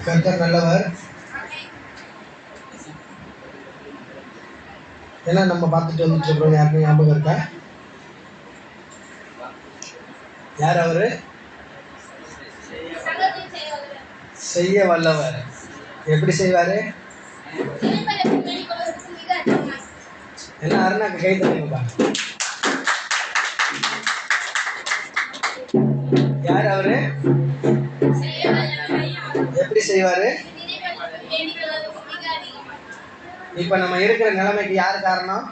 கர்த்தர் நல்லவர். ஏன்னா நம்ம பார்த்துட்டு வந்துட்டு இருக்கிறோம். யாருக்கும் ஞாபகம் இருக்கா? யார் அவரு? செய்ய வல்லவர். எப்படி செய்வாரு? எல்லாம் அருணாக்கு கை தட்டுங்கப்பா. யார் அவரு? எப்படி செய்வாரு? இப்ப நம்ம இருக்கிற நிலைமைக்கு யார் காரணம்?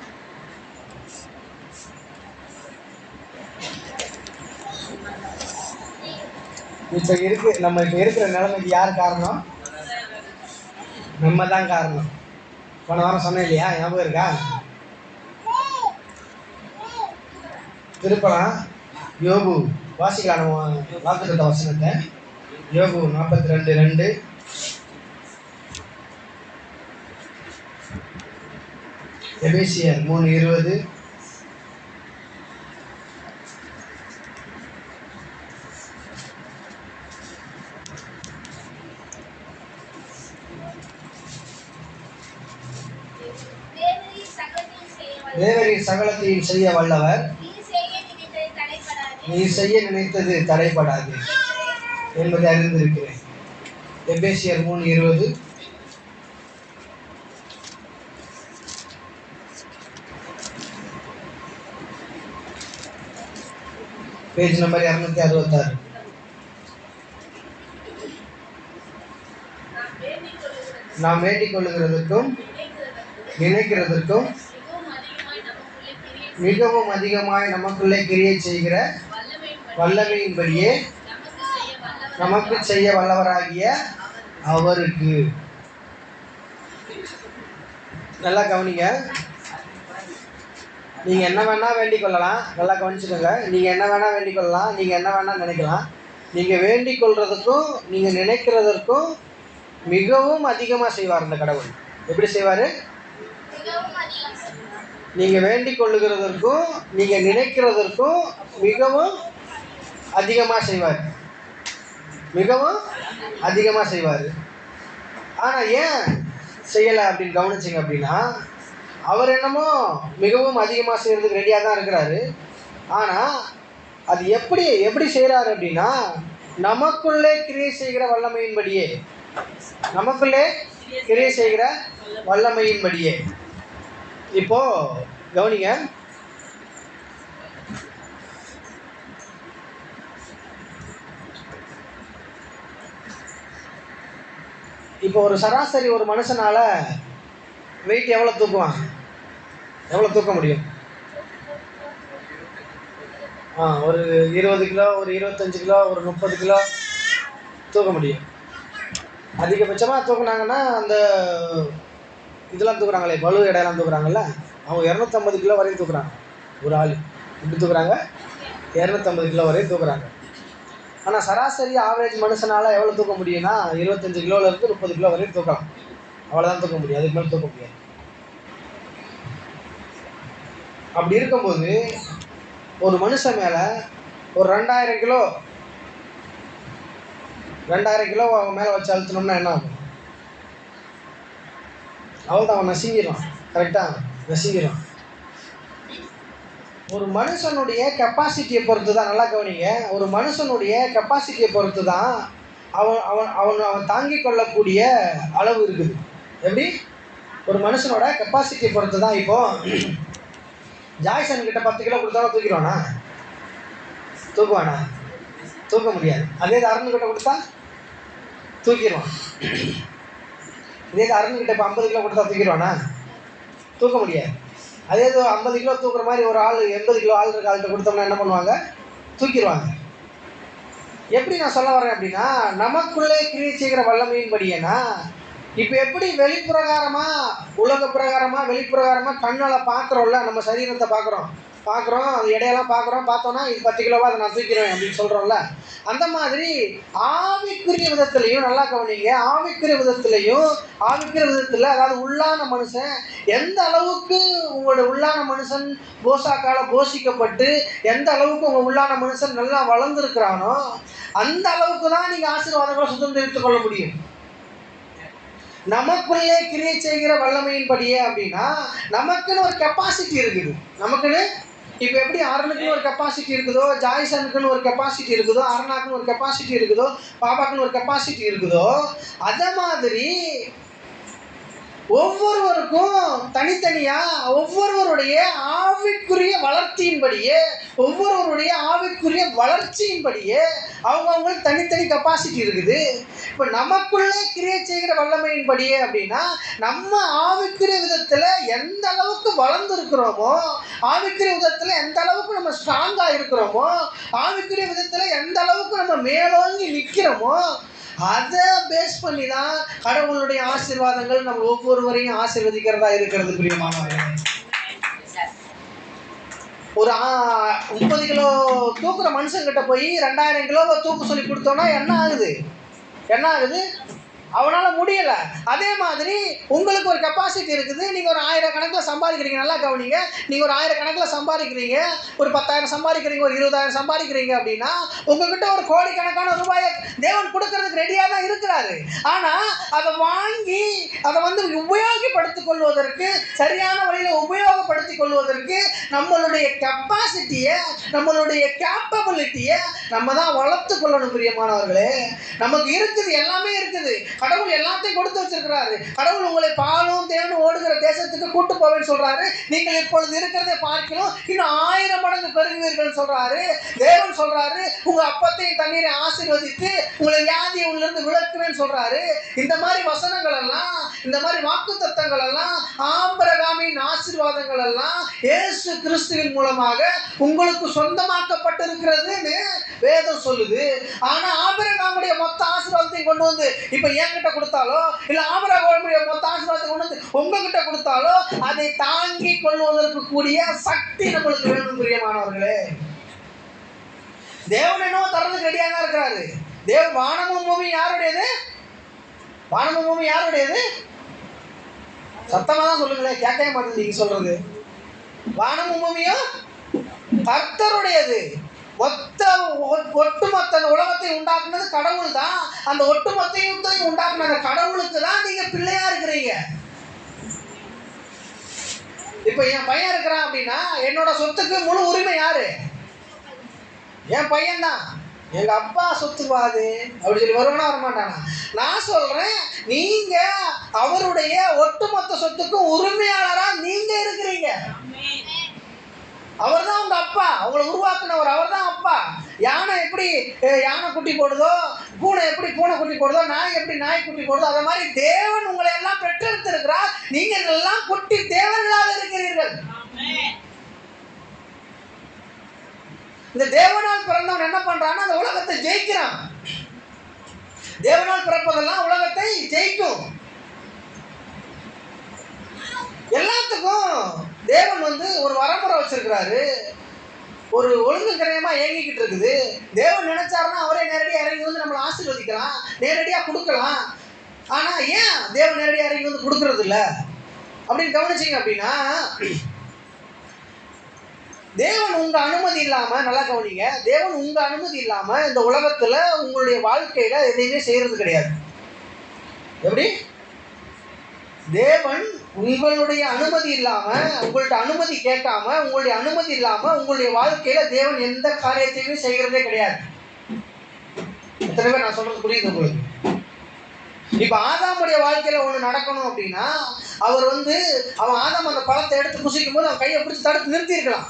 நம்ம இப்ப இருக்கிற நிலைமைக்கு யார் காரணம்? நம்ம தான் காரணம். போன வாரம் சொன்னேன் இல்லையா? ஞாபகம் இருக்கா? திருப்பலாம். யோபு வாசிக்கலாம் வாக்குத்தத்த வசனத்தை. யோபு 42:2. எபேசியர் 3:20. தேவரீர் சகலத்தையும் செய்ய வல்லவர். நீ செய்ய நினைத்தது தடைபடாது என்பதை அறிந்திருக்கிறேன். எபேசியர் 3:20. Page number 266. நாம் வேண்டிக் கொள்ளுகிறதற்கும் நினைக்கிறதற்கும் மிகவும் அதிகமாய் நமக்குள்ளே கிரியை செய்கிற வல்லமையின்படியே நமக்கு செய்ய வல்லவராகிய அவருக்கு. நல்லா கவனிங்க. நீங்க என்ன வேணா வேண்டிக் கொள்ளலாம். நல்லா கவனிச்சுக்கோங்க. நீங்க என்ன வேணா வேண்டிக் கொள்ளலாம். நீங்க என்ன வேணா நினைக்கலாம். நீங்க வேண்டிக் கொள்றதுக்கும் நீங்க நினைக்கிறதற்கும் மிகவும் அதிகமா செய்வார் இந்த கடவுள். எப்படி செய்வாரு? நீங்க வேண்டிக் கொள்ளுகிறதற்கும் நீங்க நினைக்கிறதற்கும் மிகவும் அதிகமா செய்வார். மிகவும் அதிகமா செய்வார். ஆனா ஏன் செய்யலை அப்படின்னு கவனிச்சிங்க அப்படின்னா, அவர் என்னமோ மிகவும் அதிகமாக செய்யறதுக்கு ரெடியாக தான் இருக்கிறாரு. ஆனால் அது எப்படி செய்கிறாரு அப்படின்னா, நமக்குள்ளே கிரியை செய்கிற வல்லமையின்படியே. நமக்குள்ளே கிரியை செய்கிற வல்லமையின்படியே. இப்போ கவனிங்க. இப்போ ஒரு சராசரி ஒரு மனுஷனால வெயிட் எவ்வளோ தூக்குவான்? எவ்வளோ தூக்க முடியும்? ஒரு 20 கிலோ, ஒரு 25 கிலோ, ஒரு 30 கிலோ தூக்க முடியும். அதிகபட்சமாக தூக்குனாங்கன்னா அந்த இதெல்லாம் தூக்குறாங்களே, பளு இடையெல்லாம் தூக்குறாங்கல்ல, அவங்க 250 கிலோ வரையும் தூக்குறாங்க. ஒரு ஆள் இப்படி தூக்குறாங்க, 250 கிலோ வரையும் தூக்குறாங்க. ஆனால் சராசரி ஆவரேஜ் மனுஷனால் எவ்வளோ தூக்க முடியும்னா 25 கிலோலேருந்து 30 கிலோ வரையும் தூக்கலாம். அவ்வளோதான் தூக்க முடியும், அதுக்கு மேலே தூக்க முடியாது. அப்படி இருக்கும்போது ஒரு மனுஷன் மேலே ஒரு 2000 கிலோ அவங்க மேலே வச்சு அழுத்தணும்னா என்ன ஆகும்? அவ்வளோதான், அவன் நசுங்கிடுவான். கரெக்டாக நசுங்கிடுவான். ஒரு மனுஷனுடைய கெப்பாசிட்டியை பொறுத்து தான். நல்லா கவனிங்க. ஒரு மனுஷனுடைய கெப்பாசிட்டியை பொறுத்து தான் அவன் தாங்கிக் கொள்ளக்கூடிய அளவு இருக்குது. எப்படி? ஒரு மனுஷனோட கெப்பாசிட்டியை பொறுத்து தான். இப்போ ஜாய்சன் கிட்ட 10 கிலோ கொடுத்தாலும் தூக்கிடுவானா? தூக்குவானா? தூக்க முடியாது. அதே அருண் கிட்ட கொடுத்தா தூக்கிடுவான். இதே அருண் கிட்ட இப்போ 50 கிலோ கொடுத்தா தூக்கிடுவானா? தூக்க முடியாது. அதே 50 கிலோ தூக்குற மாதிரி ஒரு ஆள் 80 கிலோ ஆள் இருக்க ஆள்கிட்ட கொடுத்தோம்னா என்ன பண்ணுவாங்க? தூக்கிடுவாங்க. எப்படி நான் சொல்ல வரேன் அப்படின்னா, நமக்குள்ளே கிரியை செய்கிற வல்லமையின்படியேனா, இப்போ எப்படி வெளிப்பிரகாரமாக உலக பிரகாரமாக வெளிப்பிரகாரமாக கண்ணால் பார்க்குறோம்ல, நம்ம சரீரத்தை பார்க்குறோம். பார்க்குறோம், அது எடையெல்லாம் பார்க்குறோம், பார்த்தோன்னா இது 10 கிலோவா அதை நான் தூக்கிறேன் அப்படின்னு சொல்கிறோம்ல. அந்த மாதிரி ஆவிக்குரிய விதத்துலையும் நல்லா கவனிங்க, ஆவிக்குரிய விதத்தில் அதாவது உள்ளான மனுஷன் எந்த அளவுக்கு உங்களோட உள்ளான மனுஷன் போஷாக்கால போஷிக்கப்பட்டு எந்த அளவுக்கு உங்கள் உள்ளான மனுஷன் நல்லா வளர்ந்துருக்கிறானோ அந்த அளவுக்கு தான் நீங்கள் ஆசீர்வாதங்களை சுதந்திரித்துக் கொள்ள முடியும். நமக்குள்ளே கிரியை செய்கிற வல்லமையின்படியே அப்படின்னா நமக்குன்னு ஒரு கெப்பாசிட்டி இருக்குது. நமக்குன்னு இப்போ எப்படி அருணுக்குன்னு ஒரு கெப்பாசிட்டி இருக்குதோ, ஜாய்சனுக்குன்னு ஒரு கெப்பாசிட்டி இருக்குதோ, அருணாக்குன்னு ஒரு கெப்பாசிட்டி இருக்குதோ, பாப்பாக்குன்னு ஒரு கெப்பாசிட்டி இருக்குதோ, அதை மாதிரி ஒவ்வொருவருக்கும் தனித்தனியா ஒவ்வொருவருடைய ஆவிக்குரிய வளர்ச்சியின்படியே அவங்களுக்கு தனித்தனி கெப்பாசிட்டி இருக்குது. இப்போ நமக்குள்ளே கிரியேட் செய்கிற வல்லமையின்படியே அப்படின்னா நம்ம ஆவிக்குரிய விதத்தில் எந்த அளவுக்கு வளர்ந்துருக்கிறோமோ, ஆவிக்குரிய விதத்தில் எந்த அளவுக்கு நம்ம ஸ்ட்ராங்காக இருக்கிறோமோ, ஆவிக்குரிய விதத்தில் எந்த அளவுக்கு நம்ம மேலோங்கி நிற்கிறோமோ, அதை பேஸ் பண்ணி தான் கடவுளுடைய ஆசீர்வாதங்கள் நம்ம ஒவ்வொருவரையும் ஆசீர்வதிக்கிறதா இருக்கிறது. பிரியமானவர்களே, ஒரு 30 கிலோ தூக்குற மனுஷங்கிட்ட போய் 2000 கிலோவை தூக்க சொல்லி கொடுத்தோன்னா என்ன ஆகுது? அவனால் முடியலை. அதே மாதிரி உங்களுக்கு ஒரு கெப்பாசிட்டி இருக்குது. நீங்கள் ஒரு 1000 கணக்கில் சம்பாதிக்கிறீங்க. நல்லா கவனிங்க, நீங்கள் ஒரு 1000 கணக்கில் சம்பாதிக்கிறீங்க, ஒரு 10,000 சம்பாதிக்கிறீங்க, ஒரு 20,000 சம்பாதிக்கிறீங்க அப்படின்னா உங்ககிட்ட ஒரு கோடிக்கணக்கான ரூபாயை தேவன் கொடுக்கறதுக்கு ரெடியாக தான் இருக்கிறாரு. ஆனால் அதை வாங்கி அதை உபயோகப்படுத்திக் கொள்வதற்கு, சரியான வழியில் உபயோகப்படுத்திக் கொள்வதற்கு நம்மளுடைய கெப்பாசிட்டியை, நம்மளுடைய கேப்பபிலிட்டியை நம்ம தான் வளர்த்து கொள்ளணும். பிரியமானவர்களே, நமக்கு இருக்குது, எல்லாமே இருக்குது. கடவுள் எல்லாத்தையும் கொடுத்து வச்சிருக்கிறாரு. கடவுள் உங்களை பாலும் தேனும் ஓடுகிற தேசத்துக்கு கூட்டு போவேன்னு சொல்றாரு. நீங்கள் இப்பொழுது இருக்கிறதை பார்க்கணும், இன்னும் 1000 மடங்கு பெருகுவீர்கள் சொல்றாரு. தேவன் சொல்றாரு, உங்க அப்பத்தையும் தண்ணீரை ஆசீர்வதித்து உங்களை வியாதியை உள்ளிருந்து விளக்குவேன்னு சொல்றாரு. இந்த மாதிரி வசனங்கள் எல்லாம், இந்த மாதிரி வாக்குத்தத்தங்கள் எல்லாம், ஆபிரகாமின் ஆசீர்வாதங்கள் எல்லாம் இயேசு கிறிஸ்துவின் மூலமாக உங்களுக்கு சொந்தமாக்கப்பட்டிருக்கிறதுன்னு வேதம் சொல்லுது. ஆனா ஆபிரகாமுடைய மொத்த ஆசீர்வாதத்தையும் கொண்டு வந்து இப்ப என்கிட்ட கொடுத்தாலோ, இல்ல ஆபிரகாமுடைய மொத்த ஆசீர்வாதத்தை கொண்டு வந்து உங்ககிட்ட கொடுத்தாலோ, அதை தாங்கி கொள்வதற்கு கூடிய சக்தி நம்மளுக்கு வேணும். பிரியமானவர்களே, தேவன் என்னவோ தரதுக்கு ரெடியாக தான் இருக்கிறாரு. வானமும் பூமி யாருடையது? வானமும் பூமி யாருடையது? சத்தமா தான் சொல்லுங்களேன், கேட்கவே மாட்டேன் நீங்க சொல்றது. வானமும் பூமியும் கர்த்தருடையது. ஒட்டுமொத்த உலகத்தை உண்டாக்குனது கடவுள் தான். அந்த ஒட்டுமொத்தையும் உண்டாக்குன அந்த கடவுளுக்கு தான் நீங்க பிள்ளையா இருக்கிறீங்க. இப்ப என் பையன் இருக்கிறான் அப்படின்னா என்னோட சொத்துக்கு முழு உரிமை யாரு? என் பையன் தான். எங்க அப்பா சொத்துவாது அப்படி சொல்லி வருவானா வரமாட்டானா? நான் சொல்றேன், நீங்க அவருடைய ஒட்டுமொத்த சொத்துக்கும் உரிமையாளரா நீங்க இருக்கிறீங்க. அவர் தான் உங்க அப்பா, உங்களை உருவாக்குனவர் அவர் தான் அப்பா. யானை எப்படி யானை குட்டி போடுதோ, பூனை எப்படி பூனை குட்டி போடுதோ, நாய் எப்படி நாய் குட்டி போடுதோ, அதை மாதிரி தேவன் உங்களை எல்லாம் பெற்றெடுத்திருக்கிறார். நீங்கள் எல்லாம் குட்டி தேவர்களாக இருக்கிறீர்கள். இந்த தேவனால் பிறந்தவன் என்ன பண்றான்னா அந்த உலகத்தை ஜெயிக்கிறான். தேவனால் பிறப்பதெல்லாம் உலகத்தை ஜெயிக்கும். எல்லாத்துக்கும் தேவன் ஒரு வரமுறை வச்சிருக்கிறாரு. ஒரு ஒழுங்கு கிரயமா இயங்கிக்கிட்டு இருக்குது. தேவன் நினைச்சாருன்னா அவரே நேரடியாக இறங்கி நம்மளை ஆசீர்வதிக்கலாம், நேரடியாக கொடுக்கலாம். ஆனா ஏன் தேவன் நேரடியாக இறங்கி கொடுக்கறது இல்லை அப்படின்னு கவனிச்சிங்க அப்படின்னா, தேவன் உங்க அனுமதி இல்லாம, நல்லா கவனிங்க, தேவன் உங்க அனுமதி இல்லாம இந்த உலகத்துல உங்களுடைய வாழ்க்கையில எதையுமே செய்யறது கிடையாது. எப்படி? தேவன் உங்களுடைய அனுமதி இல்லாம, உங்கள்ட்ட அனுமதி கேட்காம, உங்களுடைய அனுமதி இல்லாம உங்களுடைய வாழ்க்கையில தேவன் எந்த காரியத்தையுமே செய்யறதே கிடையாது. எத்தனை பேர் நான் சொல்றது புரியுது உங்களுக்கு? இப்ப ஆதாமுடைய வாழ்க்கையில ஒண்ணு நடக்கணும் அப்படின்னா, அவர் அவன் ஆதாம் அந்த பழத்தை எடுத்து புசிக்கும் போது அவன் கையை பிடிச்சு தடுத்து நிறுத்தி இருக்கலாம்.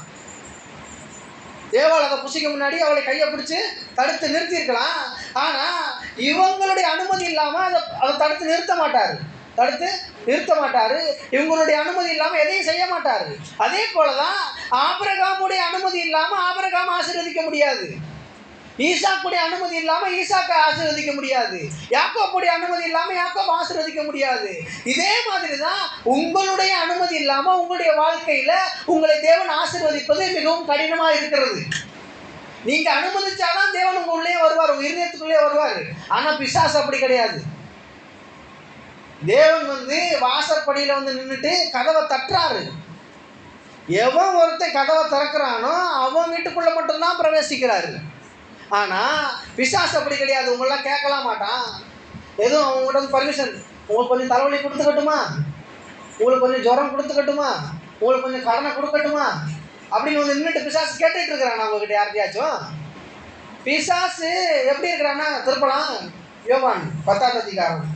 தேவால் அதை புசிக்க முன்னாடி அவளை கையை பிடிச்சு தடுத்து நிறுத்தி இருக்கலாம். ஆனா இவங்களுடைய அனுமதி இல்லாம அதை தடுத்து நிறுத்த மாட்டாரு. இவங்களுடைய அனுமதி இல்லாம எதையும் செய்ய மாட்டாரு. அதே போலதான் ஆபிரகாமுடைய அனுமதி இல்லாம ஆபிரகாம் ஆசீர்வதிக்க முடியாது. ஈசாக்குடைய அனுமதி இல்லாமல் ஈசாக்கை ஆசீர்வதிக்க முடியாது. யாக்கோப்புடைய அனுமதி இல்லாமல் யாக்கோப் ஆசீர்வதிக்க முடியாது. இதே மாதிரி தான் உங்களுடைய அனுமதி இல்லாமல் உங்களுடைய வாழ்க்கையில் உங்களை தேவன் ஆசீர்வதிப்பது மிகவும் கடினமாக இருக்கிறது. நீங்கள் அனுமதிச்சாதான் தேவன் உங்க உள்ளே வருவார், உங்க இருதயத்துக்குள்ளே வருவார். ஆனால் பிசாசு அப்படி கிடையாது. தேவன் வாசற்படியில் நின்றுட்டு கதவை தட்டுறாரு. எவன் ஒருத்தன் கதவை திறக்கிறானோ அவன் வீட்டுக்குள்ளே மட்டும்தான் பிரவேசிக்கிறாரு. ஆனால் பிசாசு அப்படி கிடையாது. உங்களெலாம் கேட்கலாம் மாட்டான். எதுவும் அவங்ககிட்ட பர்மிஷன், உங்களுக்கு கொஞ்சம் தலைவலி கொடுத்துக்கட்டுமா, உங்களுக்கு கொஞ்சம் ஜுரம் கொடுத்துக்கட்டுமா, உங்களுக்கு கொஞ்சம் கடனை கொடுக்கட்டுமா அப்படின்னு நின்றுட்டு பிசாசு கேட்டுட்டு இருக்கிறான் அவங்ககிட்ட யார்கிட்டயாச்சும். பிசாசு எப்படி இருக்கிறான்னா திருப்பலாம். யோவான் 10ஆம் அதிகாரம்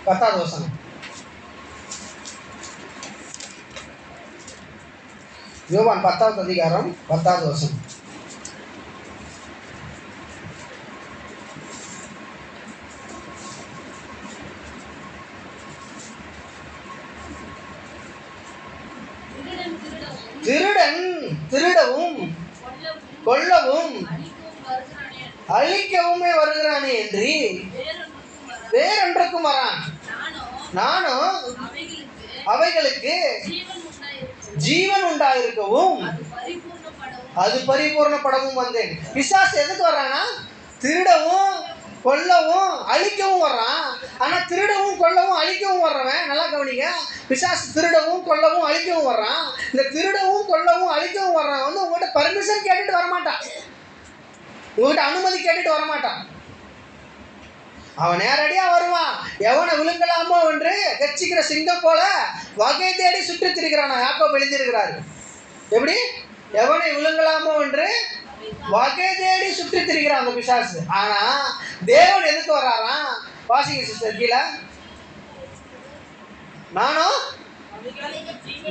10வது வசனம். யோவான் 10வது அதிகாரம் 10வது வசனம். திருடன் திருடவும் கொல்லவும் அழிக்கவுமே வருகிறானே என்று வேறொன்றுக்கும் வரான். நானும் அவைகளுக்கு ஜீவன் உண்டாயிருக்கவும் அது பரிபூர்ணப்படவும் வந்தேன். பிசாசு எதுக்கு வர்றானா? திருடவும் கொல்லவும் அழிக்கவும் வர்றான். ஆனால் திருடவும் கொல்லவும் அழிக்கவும் வர்றவன் நல்லா கவனிங்க. பிசாசு திருடவும் கொல்லவும் அழிக்கவும் வர்றான். இந்த திருடவும் கொல்லவும் அழிக்கவும் வர்றான் உங்கள்கிட்ட பர்மிஷன் கேட்டுட்டு வரமாட்டான், உங்கள்கிட்ட அனுமதி கேட்டுட்டு வரமாட்டான். அவன் நேரடியாக வருவான். எவனை விழுங்கலாமோ என்று கட்சிக்கிற சிங்கம் போல வகை தேடி சுற்றி திரிகிறான். யாக்கோபு எழுதியிருக்கிறாரு. எப்படி? எவனை விழுங்கலாமோ என்று வகை தேடி சுற்றி திரிகிறான் அந்த பிசாசு. ஆனா தேவன் எதுக்கு வர்றாராம்? வாசிங்க சிஸ்டர் கீழே.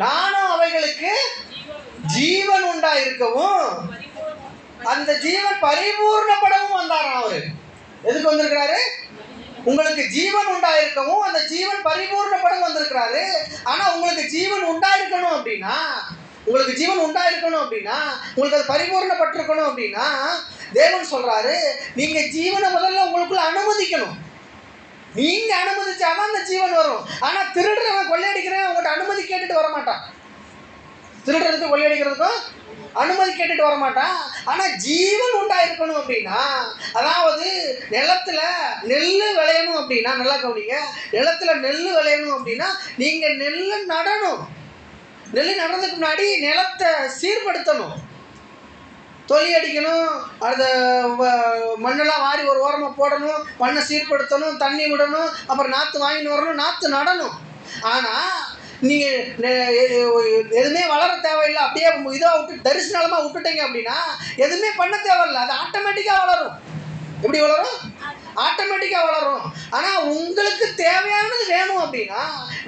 நானும் அவைகளுக்கு ஜீவன் உண்டாயிருக்கவும் அந்த ஜீவன் பரிபூர்ணப்படவும் வந்தாராம். அவரு எதுக்கு வந்திருக்கிறாரு? உங்களுக்கு ஜீவன் உண்டாயிருக்கவும் அந்த ஜீவன் பரிபூர்ணப்படவும் வந்திருக்கிறாரு. ஆனா உங்களுக்கு ஜீவன் உண்டாயிருக்கணும் அப்படின்னா, உங்களுக்கு ஜீவன் உண்டாயிருக்கணும் அப்படின்னா, உங்களுக்கு அது பரிபூர்ணப்பட்டிருக்கணும் அப்படின்னா தேவன் சொல்றாரு, நீங்க ஜீவனை முதல்ல உங்களுக்குள்ள அனுமதிக்கணும். நீங்க அனுமதிச்சாதான் அந்த ஜீவன் வரும். ஆனா திருடுறவன் கொள்ளையடிக்கிறவன் உங்கள்கிட்ட அனுமதி கேட்டுட்டு வரமாட்டான். திருடுறதுக்கு கொள்ளையடிக்கிறதுக்கும் அனுமதி கேட்டுட்டு வரமாட்டான். ஆனா ஜீவன் உண்டாயிருக்கணும் அப்படின்னா, அதாவது நிலத்துல நெல் விளையணும் அப்படின்னா, நல்லா கவனிங்க, நிலத்துல நெல் விளையணும் அப்படின்னா நீங்க நெல் நடணும். நெல் நடுறதுக்கு முன்னாடி நிலத்தை சீர்படுத்தணும், தொலி அடிக்கணும், அந்த மண்ணெல்லாம் வாரி ஒரு ஓரமாக போடணும், மண்ணை சீர்படுத்தணும், தண்ணி விடணும், அப்புறம் நாற்று வாங்கிட்டு வரணும், நாற்று நடணும். ஆனால் நீங்கள் எதுவுமே வளர தேவையில்லை, அப்படியே இதாக விட்டு தரிசனமாக விட்டுட்டீங்க அப்படின்னா எதுவுமே பண்ண தேவையில்லை, அது ஆட்டோமேட்டிக்காக வளரும். எப்படி வளரும்? ஆட்டோமேட்டிக்காக வளரும். ஆனால் உங்களுக்கு தேவையானது வேணும் அப்படின்னா,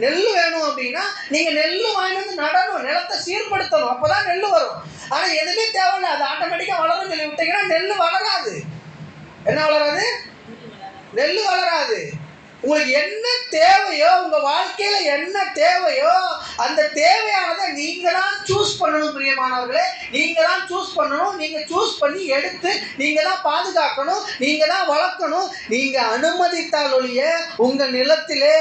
நெல் வேணும் அப்படின்னா நீங்கள் நெல் வாங்கிட்டு நடணும், நிலத்தை சீர்படுத்தணும், அப்போ தான் நெல் வரும். ஆனால் எதுவுமே தேவையில்லை, அது ஆட்டோமேட்டிக்காக வளரும் சொல்லி விட்டீங்கன்னா நெல் வளராது. என்ன வளராது? நெல் வளராது. உங்களுக்கு என்ன தேவையோ, உங்கள் வாழ்க்கையில் என்ன தேவையோ அந்த தேவையானதை நீங்கள் தான் சூஸ் பண்ணணும். பிரியமானவர்களே, நீங்கள் தான் சூஸ் பண்ணணும். நீங்கள் சூஸ் பண்ணி எடுத்து நீங்கள் தான் பாதுகாக்கணும், நீங்கள் தான் வளர்க்கணும். நீங்கள் அனுமதித்தால் ஒழிய உங்கள் நிலத்திலே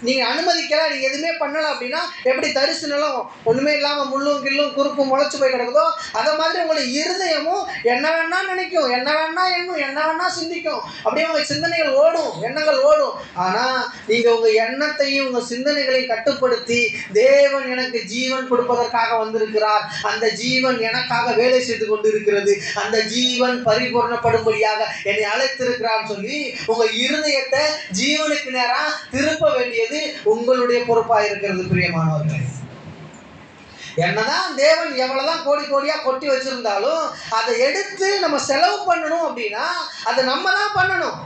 நீங்கள் அனுமதிக்கல, நீங்கள் எதுவுமே பண்ணலை அப்படின்னா எப்படி தரிசு நிலம் ஒன்றுமே இல்லாமல் முள்ளும் கில்லும் குறுக்கும் முளைச்சி போய் கிடக்குதோ அதை மாதிரி உங்களுடைய இருதயமும் என்ன வேணா நினைக்கும், என்ன வேணா எண்ணும், என்ன வேணா சிந்திக்கும். அப்படியே உங்கள் சிந்தனைகள் ஓடும், எண்ணங்கள் ஓடும். ஆனால் நீங்கள் உங்கள் எண்ணத்தையும் உங்கள் சிந்தனைகளையும் கட்டுப்படுத்தி தேவன் எனக்கு ஜீவன் கொடுப்பதற்காக வந்திருக்கிறார், அந்த ஜீவன் எனக்காக வேலை செய்து கொண்டு இருக்கிறது, அந்த ஜீவன் பரிபூர்ணப்படும்படியாக என்னை அழைத்திருக்கிறார் சொல்லி உங்கள் இருதயத்தை ஜீவனுக்கு நேராக திருப்ப வேண்டியது உங்களுடைய பொறுப்பாக இருக்கிறது. பிரியமானவர்களே, என்னதான் தேவன் எவ்வளவுதான் கோடி கோடியா கொட்டி வச்சிருந்தாலும் அதை எடுத்து நம்ம செலவு பண்ணணும் அப்படின்னா அதை நம்ம தான் பண்ணணும்.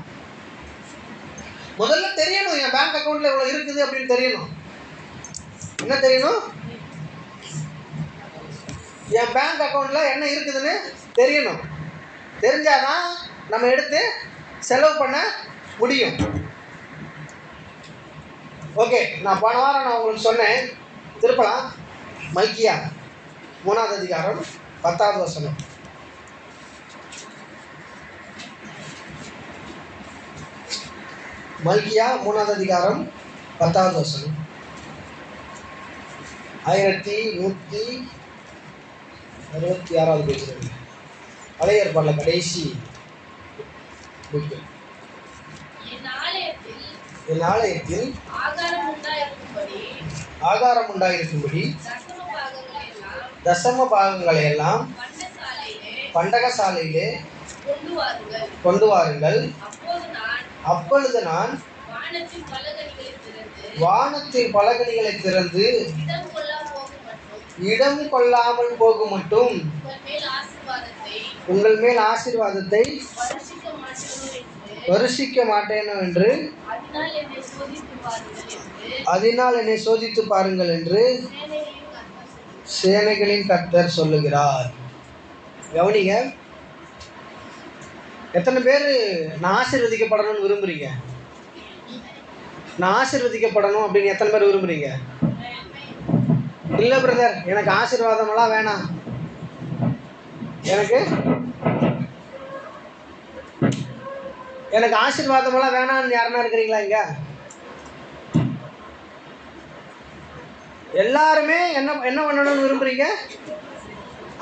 முதல்ல தெரியணும், என் பேங்க் அக்கௌண்ட்ல இவ்வளவு இருக்குது அப்படின்னு தெரியணும். என்ன தெரியணும்? என் பேங்க் அக்கௌண்ட்ல என்ன இருக்குதுன்னு தெரியணும். தெரிஞ்சாதான் நம்ம எடுத்து செலவு பண்ண முடியும். ஓகே, நான் போன வாரம் நான் உங்களுக்கு சொன்னேன், திருப்பலாம். மல்கியா 3வது அதிகாரம் 10வது வசனம். மல்கியா 3வது அதிகாரம் 10வது வசனம். 1166வது பேஜ். பழைய ஏற்பாடுல கடைசி புக்கு. என் ஆலயத்தில் ஆகாரம் உண்டாயிருக்கும்படி தசம பாகங்களை எல்லாம் பண்டகசாலையிலே கொண்டு வாருங்கள். அப்பொழுது நான் வானத்தின் பலகணிகளை திறந்து இடம் கொள்ளாமல் போகும் மட்டும் உங்கள் மேல் ஆசீர்வாதத்தை வருஷிக்க மாட்டேனோ என்று அதனால் என்னை சோதித்து பாருங்கள் என்று சேனைகளின் கர்த்தர் சொல்லுகிறார். கவனிங்க, எத்தனை பேர் நான் ஆசீர்வதிக்கப்படணும்னு விரும்புறீங்க? நான் ஆசீர்வதிக்கப்படணும் அப்படின்னு எத்தனை பேர் விரும்புறீங்க? இல்லை பிரதர், எனக்கு ஆசீர்வாதமெல்லாம் வேணாம், எனக்கு ஆசீர்வாதமெல்லாம் வேணாம்னு யாருன்னா இருக்கிறீங்களா? இங்க எல்லாருமே என்ன என்ன பண்ணணும்னு விரும்புறீங்க?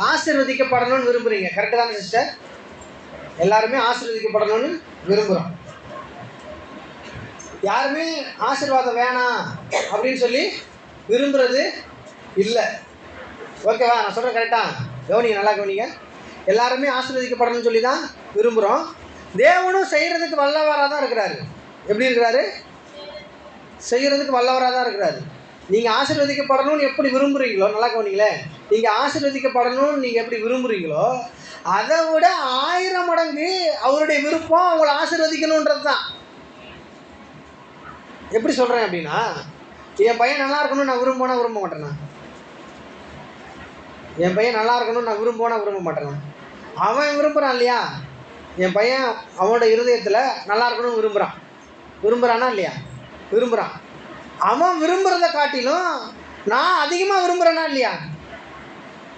ஆசீர்வதிக்கப்படணும்னு விரும்புறீங்க. கரெக்டு தானே சிஸ்டர்? எல்லாருமே ஆசீர்வதிக்கப்படணும்னு விரும்புகிறோம். யாருமே ஆசீர்வாதம் வேணாம் அப்படின்னு சொல்லி விரும்புறது இல்லை. ஓகேவா? நான் சொல்கிறேன் கரெக்டா? கவனிங்க, நல்லா கவனிங்க. எல்லாருமே ஆசீர்வதிக்கப்படணும்னு சொல்லி தான் விரும்புகிறோம். தேவனும் செய்கிறதுக்கு வல்லவராக தான் இருக்கிறாரு. எப்படி இருக்கிறாரு? செய்கிறதுக்கு வல்லவராக தான் இருக்கிறாரு. நீங்கள் ஆசீர்வதிக்கப்படணும்னு எப்படி விரும்புகிறீங்களோ, நல்லா கவனிங்களே, நீங்கள் ஆசீர்வதிக்கப்படணும்னு நீங்கள் எப்படி விரும்புகிறீங்களோ அதை விட 1000 மடங்கு அவருடைய விருப்பம் அவங்களை ஆசீர்வதிக்கணுன்றது தான். எப்படி சொல்கிறேன் அப்படின்னா, என் பையன் நல்லா இருக்கணும்னு நான் விரும்ப மாட்டேனா? என் பையன் நல்லா இருக்கணும்னு நான் விரும்ப மாட்டேனா? அவன் விரும்புகிறான் இல்லையா? என் பையன் அவனோட இருதயத்தில் நல்லா இருக்கணும்னு விரும்புகிறானா இல்லையா? விரும்புகிறான். அவன் விரும்புகிறத காட்டிலும் நான் அதிகமாக விரும்புகிறேனா இல்லையா?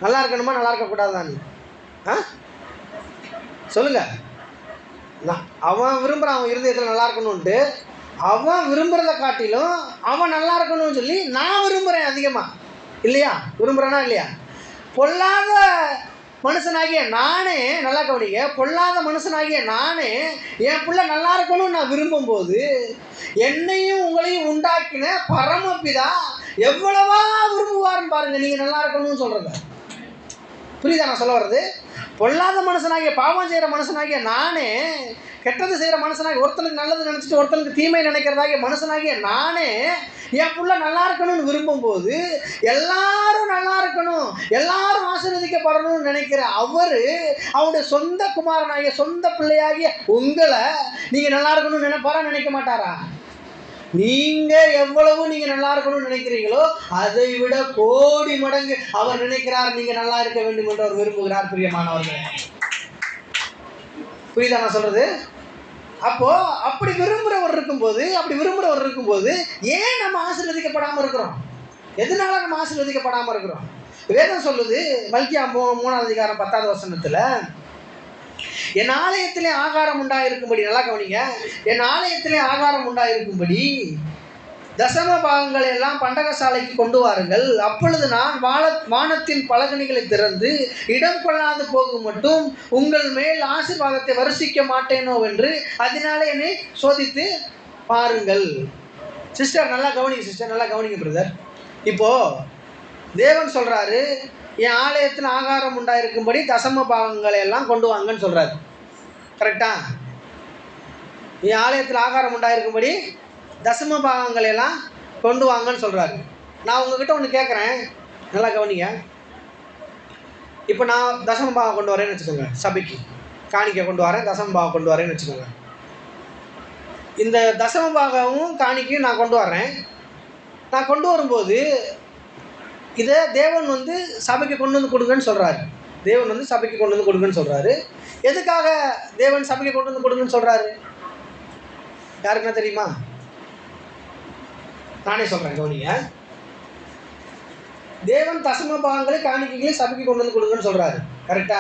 நல்லா இருக்கணுமா நல்லா இருக்கக்கூடாதான்னு சொல்லுங்க. அவன் விரும்புகிறான், அவன் இருதயத்தில் நல்லா இருக்கணும்ன்ட்டு. அவன் விரும்புகிறத காட்டிலும் அவன் நல்லா இருக்கணும்னு சொல்லி நான் விரும்புகிறேன் அதிகமாக இல்லையா? விரும்புகிறேனா இல்லையா? பொல்லாத மனுஷனாகிய நானே, நல்லா கவனிங்க, பொல்லாத மனுஷனாகிய நானே என் பிள்ளை நல்லா இருக்கணும்னு நான் விரும்பும்போது என்னையும் உங்களையும் உண்டாக்கின பரமபிதா எவ்வளவா விரும்புவார்னு பாருங்க. நீங்கள் நல்லா இருக்கணும்னு சொல்கிறத புரியுதா நான் சொல்ல வர்றது? பொல்லாத மனுஷனாகிய, பாவம் செய்கிற மனுஷனாகிய நானே, கெட்டது செய்கிற மனுஷனாகிய, ஒருத்தனுக்கு நல்லது நினச்சிட்டு ஒருத்தனுக்கு தீமை நினைக்கிறதாகிய மனுஷனாகிய நானே என் பிள்ளை நல்லா இருக்கணும்னு விரும்பும்போது எல்லாரும் நல்லா இருக்கணும், எல்லாரும் ஆசீர்வதிக்கப்படணும்னு நினைக்கிற அவர் அவனுடைய சொந்த குமாரனாகிய, சொந்த பிள்ளையாகிய உங்களை நீங்கள் நல்லா இருக்கணும்னு நினைக்க மாட்டாரா? நீங்கள் எவ்வளவு நீங்கள் நல்லா இருக்கணும்னு நினைக்கிறீங்களோ அதை விட கோடி மடங்கு அவர் நினைக்கிறார் நீங்கள் நல்லா இருக்க வேண்டும் என்று அவர் விரும்புகிறார். பிரியமானவர்களே, புரியுதா நான் சொல்றது? அப்போ அப்படி விரும்புகிறவர் இருக்கும்போது ஏன் நம்ம ஆசீர்வதிக்கப்படாமல் இருக்கிறோம்? எதனால நம்ம ஆசீர்வதிக்கப்படாமல் இருக்கிறோம்? வேதம் சொல்லுது, மல்கியா 3வது அதிகாரம் 10வது வசனத்தில், என் ஆலயத்திலே ஆகாரம் உண்டாயிருக்கும்படி, நல்லா கவனிங்க, என் ஆலயத்திலே ஆகாரம் உண்டாயிருக்கும்படி தசம பாகங்களை எல்லாம் பண்டகசாலைக்கு கொண்டு வாருங்கள். அப்பொழுது நான் வானத்தின் பலகணிகளை திறந்து இடம் கொள்ளாது போகும் மட்டும் உங்கள் மேல் ஆசீர்வாதத்தை வருஷிக்க மாட்டேனோ என்று அதனாலே என்னை சோதித்து பாருங்கள். சிஸ்டர் நல்லா கவனிங்க, சிஸ்டர் நல்லா கவனிங்க பிரதர். இப்போது தேவன் சொல்கிறாரு, என் ஆலயத்தில் ஆகாரம் உண்டாயிருக்கும்படி தசம பாகங்களை எல்லாம் கொண்டு வாங்கன்னு சொல்கிறாரு. கரெக்டா? என் ஆலயத்தில் ஆகாரம் உண்டாயிருக்கும்படி தசம பாகங்களை எல்லாம் கொண்டு வாங்கன்னு சொல்கிறாரு. நான் உங்ககிட்ட ஒன்று கேட்குறேன், நல்லா கவனிங்க. இப்போ நான் தசம பாகம் கொண்டு வரேன்னு வச்சுக்கோங்க, சபைக்கு காணிக்கை கொண்டு வரேன், தசம பாகம் கொண்டு வரேன்னு வச்சுக்கோங்க. இந்த தசம பாகமும் காணிக்கையும் நான் கொண்டு வரேன். நான் கொண்டு வரும்போது இதை தேவன் சபைக்கு கொண்டு வந்து கொடுங்கன்னு சொல்கிறாரு. தேவன் சபைக்கு கொண்டு வந்து கொடுங்கன்னு சொல்கிறாரு. எதுக்காக தேவன் சபைக்கு கொண்டு வந்து கொடுங்கன்னு சொல்கிறாரு? யாருக்குன்னா தெரியுமா? நானே சொல்கிறேன், கவனிங்க. தேவன் தசம பாகங்களை காணிக்கைகளையும் சபைக்கு கொண்டு வந்து கொடுங்கன்னு சொல்கிறாரு. கரெக்டா?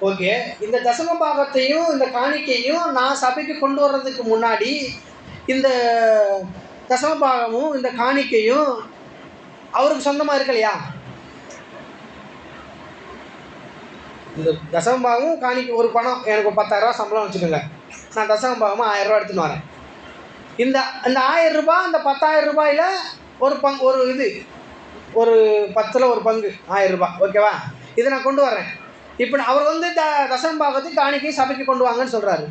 ஓகே. இந்த தசம பாகத்தையும் இந்த காணிக்கையும் நான் சபைக்கு கொண்டு வர்றதுக்கு முன்னாடி இந்த தசமபாகமும் இந்த காணிக்கையும் அவருக்கு சொந்தமாக இருக்கலையா? இந்த தசமபாகமும் காணிக்கை ஒரு பணம், எனக்கு 10,000 சம்பளம் வச்சுக்கோங்க, நான் தசமபாகமாக 1000 எடுத்துன்னு வரேன். இந்த 1000 ரூபாய், அந்த 10,000 ரூபாயில் ஒரு இது ஒரு 10ல் ஒரு பங்கு 1000 ரூபாய், ஓகேவா? இதை நான் கொண்டு வரேன். இப்போ அவர் வந்து தசமபாகத்தையும் காணிக்கையும் சபைக்கு கொண்டு வாங்கன்னு சொல்கிறாரு.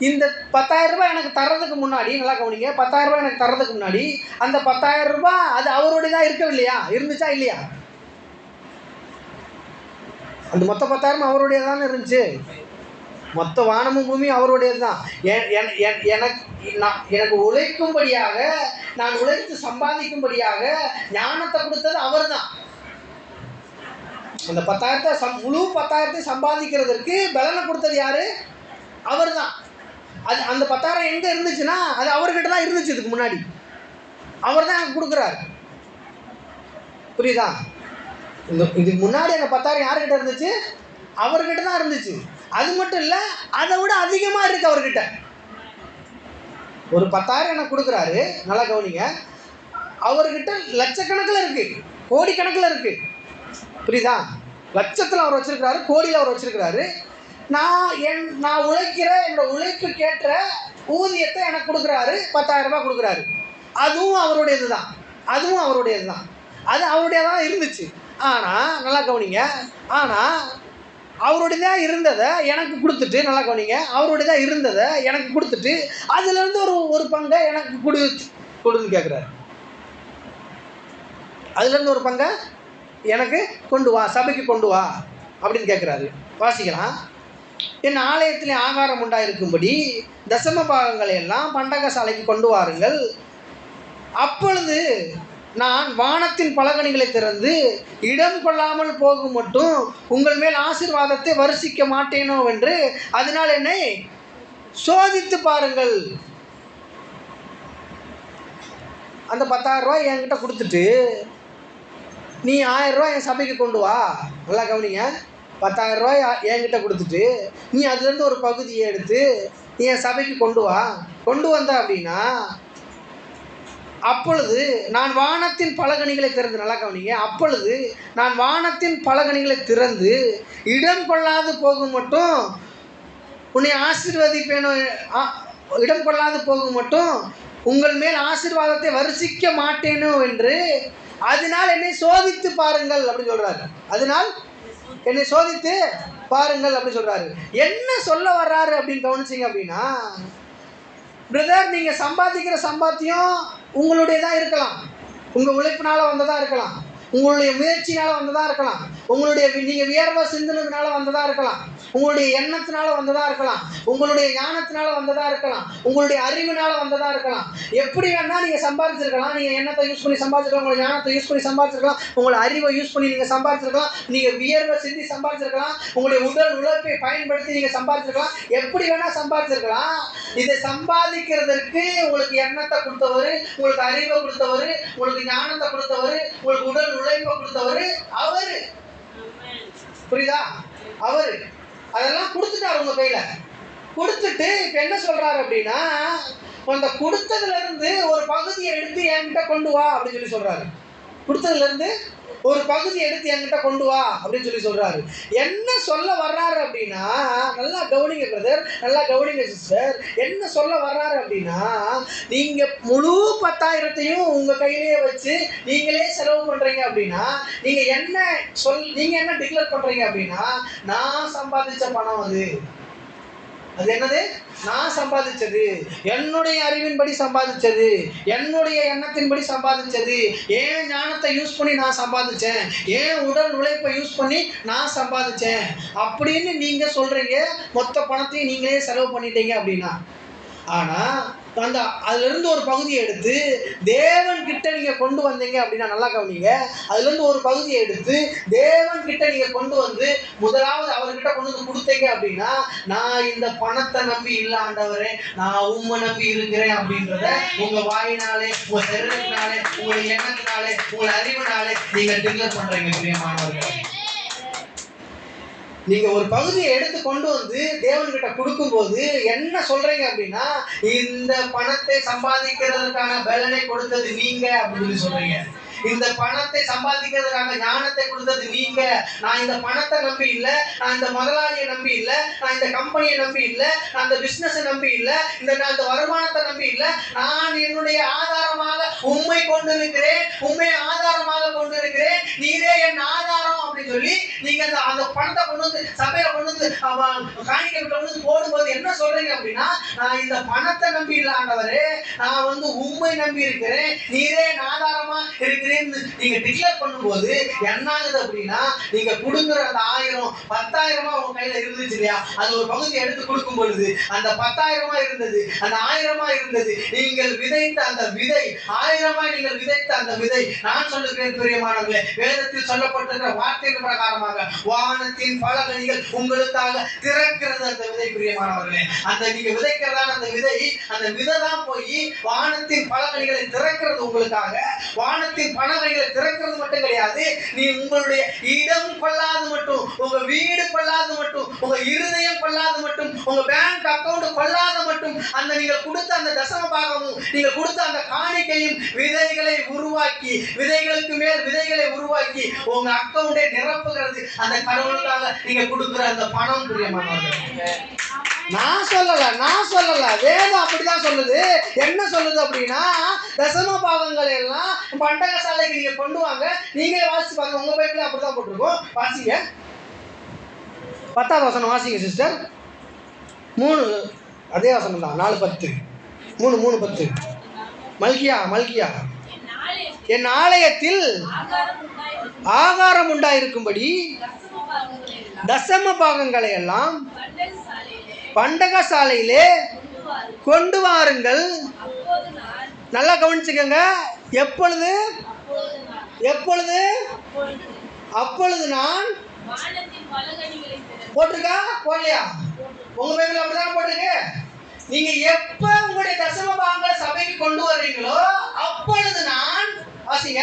இந்த 10,000 ரூபாய் எனக்கு தர்றதுக்கு முன்னாடி, நல்லா கவனிங்க, 10,000 ரூபாய் எனக்கு தர்றதுக்கு முன்னாடி அந்த 10,000 ரூபாய் அது அவருடைய தான் இருக்கவில்லையா? இருந்துச்சா இல்லையா? அந்த மொத்த 10,000 அவருடைய தானே இருந்துச்சு. மொத்த வானமும் பூமியும் அவருடையது தான். எனக்கு உழைக்கும்படியாக, நான் உழைத்து சம்பாதிக்கும்படியாக ஞானத்தை கொடுத்தது அவர் தான். அந்த 10,000 முழு 10,000 சம்பாதிக்கிறதுக்கு பலனை கொடுத்தது யாரு? அவர் தான். அந்த 10,000 எங்கே இருந்துச்சுன்னா அது அவர்கிட்ட தான் இருந்துச்சு. இதுக்கு முன்னாடி அவர் தான் எனக்கு கொடுக்குறாரு. புரியுதா? இதுக்கு முன்னாடி அந்த 10,000 யார்கிட்ட இருந்துச்சு? அவர்கிட்ட தான் இருந்துச்சு. அது மட்டும் இல்லை, அதை விட அதிகமாக இருக்கு அவர்கிட்ட. ஒரு 10,000 எனக்கு கொடுக்குறாரு, நல்லா கவனிங்க. அவர்கிட்ட லட்சக்கணக்கில் இருக்கு, கோடிக்கணக்கில் இருக்கு. புரியுதா? லட்சத்தில் அவர் வச்சிருக்கிறாரு, கோடியில் அவர் வச்சிருக்கிறாரு. நான் உழைக்கிற என்னோட உழைப்புக்கேற்ற ஊதியத்தை எனக்கு கொடுக்குறாரு, 10,000 ரூபாய் கொடுக்குறாரு. அதுவும் அவருடையது தான், அதுவும் அவருடையது தான். அது அவருடையதான் இருந்துச்சு. ஆனால் நல்லா கவனிங்க, ஆனால் அவருடையதாக இருந்ததை எனக்கு கொடுத்துட்டு, நல்லா கவனிங்க, அவருடையதாக இருந்ததை எனக்கு கொடுத்துட்டு அதுலேருந்து ஒரு பங்கை எனக்கு கொடுன்னு கேட்குறாரு. அதுலேருந்து ஒரு பங்கை எனக்கு கொண்டு வா, சபைக்கு கொண்டு வா அப்படின்னு கேட்குறாரு. வாசிக்கலாம். என் ஆலயத்திலே ஆகாரம் உண்டாயிருக்கும்படி தசம பாகங்களை எல்லாம் பண்டக சாலைக்கு கொண்டு வாருங்கள். அப்பொழுது நான் வானத்தின் பலகணிகளை திறந்து இடம் கொள்ளாமல் போகும் மட்டும் உங்கள் மேல் ஆசீர்வாதத்தை வருஷிக்க மாட்டேனோ என்று அதனால் என்னை சோதித்து பாருங்கள். அந்த 10,000 ரூபாய் என்கிட்ட கொடுத்துட்டு நீ 1000 ரூபாய் என் சபைக்கு கொண்டு வா. நல்லா கவனிங்க, 10,000 ரூபாய் என்கிட்ட கொடுத்துட்டு நீ அதுலேருந்து ஒரு பகுதியை எடுத்து நீ என் சபைக்கு கொண்டு வா. கொண்டு வந்த அப்படின்னா அப்பொழுது நான் வானத்தின் பலகணிகளை திறந்து, நல்லா கவனிங்க, அப்பொழுது நான் வானத்தின் பலகணிகளை திறந்து இடம் கொள்ளாது போகும் மட்டும் உன்னை ஆசீர்வதிப்பேனோ, இடம் கொள்ளாது போகும் மட்டும் உங்கள் மேல் ஆசீர்வாதத்தை வருஷிக்க மாட்டேனோ என்று அதனால் என்னை சோதித்து பாருங்கள் அப்படின்னு சொல்கிறாரு. அதனால் என்னை சோதித்து பாருங்கள் அப்படின்னு சொல்கிறாரு. என்ன சொல்ல வர்றாரு அப்படின்னு கவனிச்சிங்க அப்படின்னா, பிரதர், நீங்கள் சம்பாதிக்கிற சம்பாத்தியம் உங்களுடையதாக இருக்கலாம், உங்கள் உழைப்பினால் வந்ததாக இருக்கலாம், உங்களுடைய முயற்சினால் வந்ததாக இருக்கலாம், நீங்கள் வியர்வை சிந்தினதுனால வந்ததாக இருக்கலாம், உங்களுடைய எண்ணத்தினால வந்ததாக இருக்கலாம், உங்களுடைய ஞானத்தினால வந்ததாக இருக்கலாம், உங்களுடைய அறிவினால் வந்ததாக இருக்கலாம். எப்படி வேணால் நீங்கள் சம்பாதிச்சிருக்கலாம். நீங்கள் எண்ணத்தை யூஸ் பண்ணி சம்பாதிச்சிருக்கலாம், உங்களுடைய ஞானத்தை யூஸ் பண்ணி சம்பாதிச்சிருக்கலாம், உங்களோட அறிவை யூஸ் பண்ணி நீங்கள் சம்பாதிச்சிருக்கலாம், நீங்கள் வியர்வை சிந்தி சம்பாதிச்சிருக்கலாம், உங்களுடைய உடல் உழைப்பை பயன்படுத்தி நீங்கள் சம்பாதிச்சிருக்கலாம், எப்படி வேணால் சம்பாதிச்சிருக்கலாம். இதை சம்பாதிக்கிறதுக்கு உங்களுக்கு எண்ணத்தை கொடுத்தவர், உங்களுக்கு அறிவை கொடுத்தவர், உங்களுக்கு ஞானத்தை கொடுத்தவர், உங்களுக்கு உடல் உழைப்பை கொடுத்தவர் அவர். புரியுதா? அவர் அதெல்லாம் கொடுத்துட்டார் உங்க கையில. கொடுத்துட்டு இப்ப என்ன சொல்றாரு அப்படின்னா, அந்த கொடுத்ததுல இருந்து ஒரு பகுதியை எடுத்து என்கிட்ட கொண்டு வா அப்படின்னு சொல்லி சொல்றாரு. கொடுத்ததுல இருந்து ஒரு பகுதி எடுத்து என்கிட்ட கொண்டு வா அப்படின்னு சொல்லி சொல்றாரு. என்ன சொல்ல வர்றாரு அப்படின்னா, நல்லா கவனிங்க பிரதர், நல்லா கவனிங்க சிஸ்டர், என்ன சொல்ல வர்றாரு அப்படின்னா, நீங்க முழு 10,000த்தையும் உங்க கையிலேயே வச்சு நீங்களே செலவு பண்றீங்க அப்படின்னா, நீங்க என்ன டிக்ளேர் பண்றீங்க அப்படின்னா, நான் சம்பாதிச்ச பணம் அது என்னது? நான் சம்பாதிச்சது, என்னுடைய அறிவின்படி சம்பாதிச்சது, என்னுடைய எண்ணத்தின்படி சம்பாதிச்சது, ஏன் ஞானத்தை யூஸ் பண்ணி நான் சம்பாதிச்சேன், ஏன் உடல் உழைப்பை யூஸ் பண்ணி நான் சம்பாதிச்சேன் அப்படின்னு நீங்க சொல்றீங்க. மொத்த பணத்தையும் நீங்களே செலவு பண்ணிட்டீங்க அப்படின்னா, ஆனால் அதுலேருந்து ஒரு பகுதியை எடுத்து தேவன் கிட்ட நீங்கள் கொண்டு வந்தீங்க அப்படின்னா, நல்லா கவனிங்க, அதுலேருந்து ஒரு பகுதியை எடுத்து தேவன் கிட்ட நீங்கள் கொண்டு வந்து முதலாவது அவர்கிட்ட கொண்டு வந்து கொடுத்தீங்க அப்படின்னா, நான் இந்த பணத்தை நம்பி இல்லை ஆண்டவரே, நான் உண்மை நம்பி இருக்கிறேன் அப்படின்றத உங்கள் வாயினாலே, உங்கள் சரீரத்தினாலே, உங்களுடைய எண்ணத்தினாலே, உங்கள் அறிவினாலே நீங்கள் டிக்ளேர் பண்ணுறீங்க பிரியமானவர்களே. நீங்க ஒரு பகுதியை எடுத்து கொண்டு வந்து தேவன்கிட்ட கொடுக்கும்போது என்ன சொல்றீங்க அப்படின்னா, இந்த பணத்தை சம்பாதிக்கிறதுக்கான பலனை கொடுத்தது நீங்க அப்படின்னு சொல்றீங்க. இந்த பணத்தை சம்பாதிக்கிறதுக்காக ஞானத்தை கொடுத்தது நீங்க. நான் இந்த பணத்தை நம்பி இல்ல, நான் இந்த முதலாளியை நம்பி இல்ல, நான் இந்த கம்பெனியை நம்பி இல்ல, நான் இந்த பிசினஸ் நம்பி இல்ல, நான் இந்த வருமானத்தை நம்பி இல்ல. நான் என்னுடைய ஆதாரமாக உண்மை கொண்டிருக்கிறேன், உண்மை ஆதாரமாக கொண்டிருக்கிறேன், நீரே என் ஆதாரம் அப்படின்னு சொல்லி நீங்க அந்த பணத்தை கொண்டு வந்து சபையில கொண்டு வந்து காணிக்கை கொண்டு வந்து போடும்போது என்ன சொல்றீங்க அப்படின்னா, நான் இந்த பணத்தை நம்பி இல்ல ஆண்டவரே, நான் வந்து உண்மை நம்பி இருக்கிறேன், நீரே என் ஆதாரமா இருக்கிறேன் நீங்க டிக்ளேர் பண்ணும்போது என்ன ஆகுது அப்படின்னா, நீங்க கொடுக்குற அந்த 1000 10,000 உங்க கையில இருந்துச்சு இல்லையா, அது ஒரு பகுதி எடுத்து கொடுக்கும் பொழுது அந்த 10,000 இருந்தது, அந்த 1000 இருந்தது. நீங்கள் விதைத்த அந்த விதை 1000 நீங்கள் விதைத்த அந்த விதை, நான் சொல்லுகிறேன் பிரியமானவர்களே, வேதத்தில் சொல்லப்பட்டிருக்கிற வார்த்தையின் பிரகாரமாக வானத்தின் பலகணிகள் உங்களுக்காக திறக்கிறது. அந்த விதை பிரியமானவர்களே, அந்த நீங்க விதைக்கிறதான அந்த விதை தான் போய் வானத்தின் பலகணிகளை திறக்கிறது உங்களுக்காக. வானத்தின் பலகணிகளை திறக்கிறது மட்டும் கிடையாது, நீ உங்களுடைய இடம் கொள்ளாது மட்டும், உங்க வீடு கொள்ளாது மட்டும், உங்க இருதயம் கொள்ளாது மட்டும், உங்க பேங்க் அக்கவுண்ட் கொள்ளாத மட்டும், அந்த நீங்கள் கொடுத்த அந்த தசம பாகமும் நீங்கள் கொடுத்த அந்த காணிக்கையும் விதைகளை உருவாக்கி, விதைகளுக்கு மேல் விதைகளை உருவாக்கி உங்க அக்கவுண்டை நிரப்புகிறது. அந்த கடவுளுக்காக நீங்க கொடுக்கிற அந்த பணம் பிரியமானவர்களே, நான் சொல்லல, வேதம் அப்படிதான் சொல்லுது. என்ன சொல்லுது அப்படின்னா, தசம பாகங்களை எல்லாம் பண்டக சாலைக்கு நீங்க கொண்டு வாங்க. நீங்களே வாசிச்சு பாருங்க, உங்க பைபிள்ல அப்படிதான் போட்டிருக்கோம். வாசிங்க, 10வது வசனம் வாசிங்க சிஸ்டர். 3 அதே வசனம் தான், 4:10 3:10. மல்கியா என் ஆலயத்தில் ஆகாரம் உண்டாயிருக்கும்படி தசம பாகங்களை எல்லாம் பண்டக சாலையிலே கொண்டு வாருங்கள். நல்லா கவனிச்சுக்கங்க. எப்பொழுது அப்பொழுது நான் போட்டிருக்கா போடலையா? உங்க பைபிள் அப்படிதான் போட்டிருக்கு. நீங்க எப்ப உங்களுடைய தசம பாகங்களை சபைக்கு கொண்டு வர்றீங்களோ அப்பொழுது நான், வாசிங்க,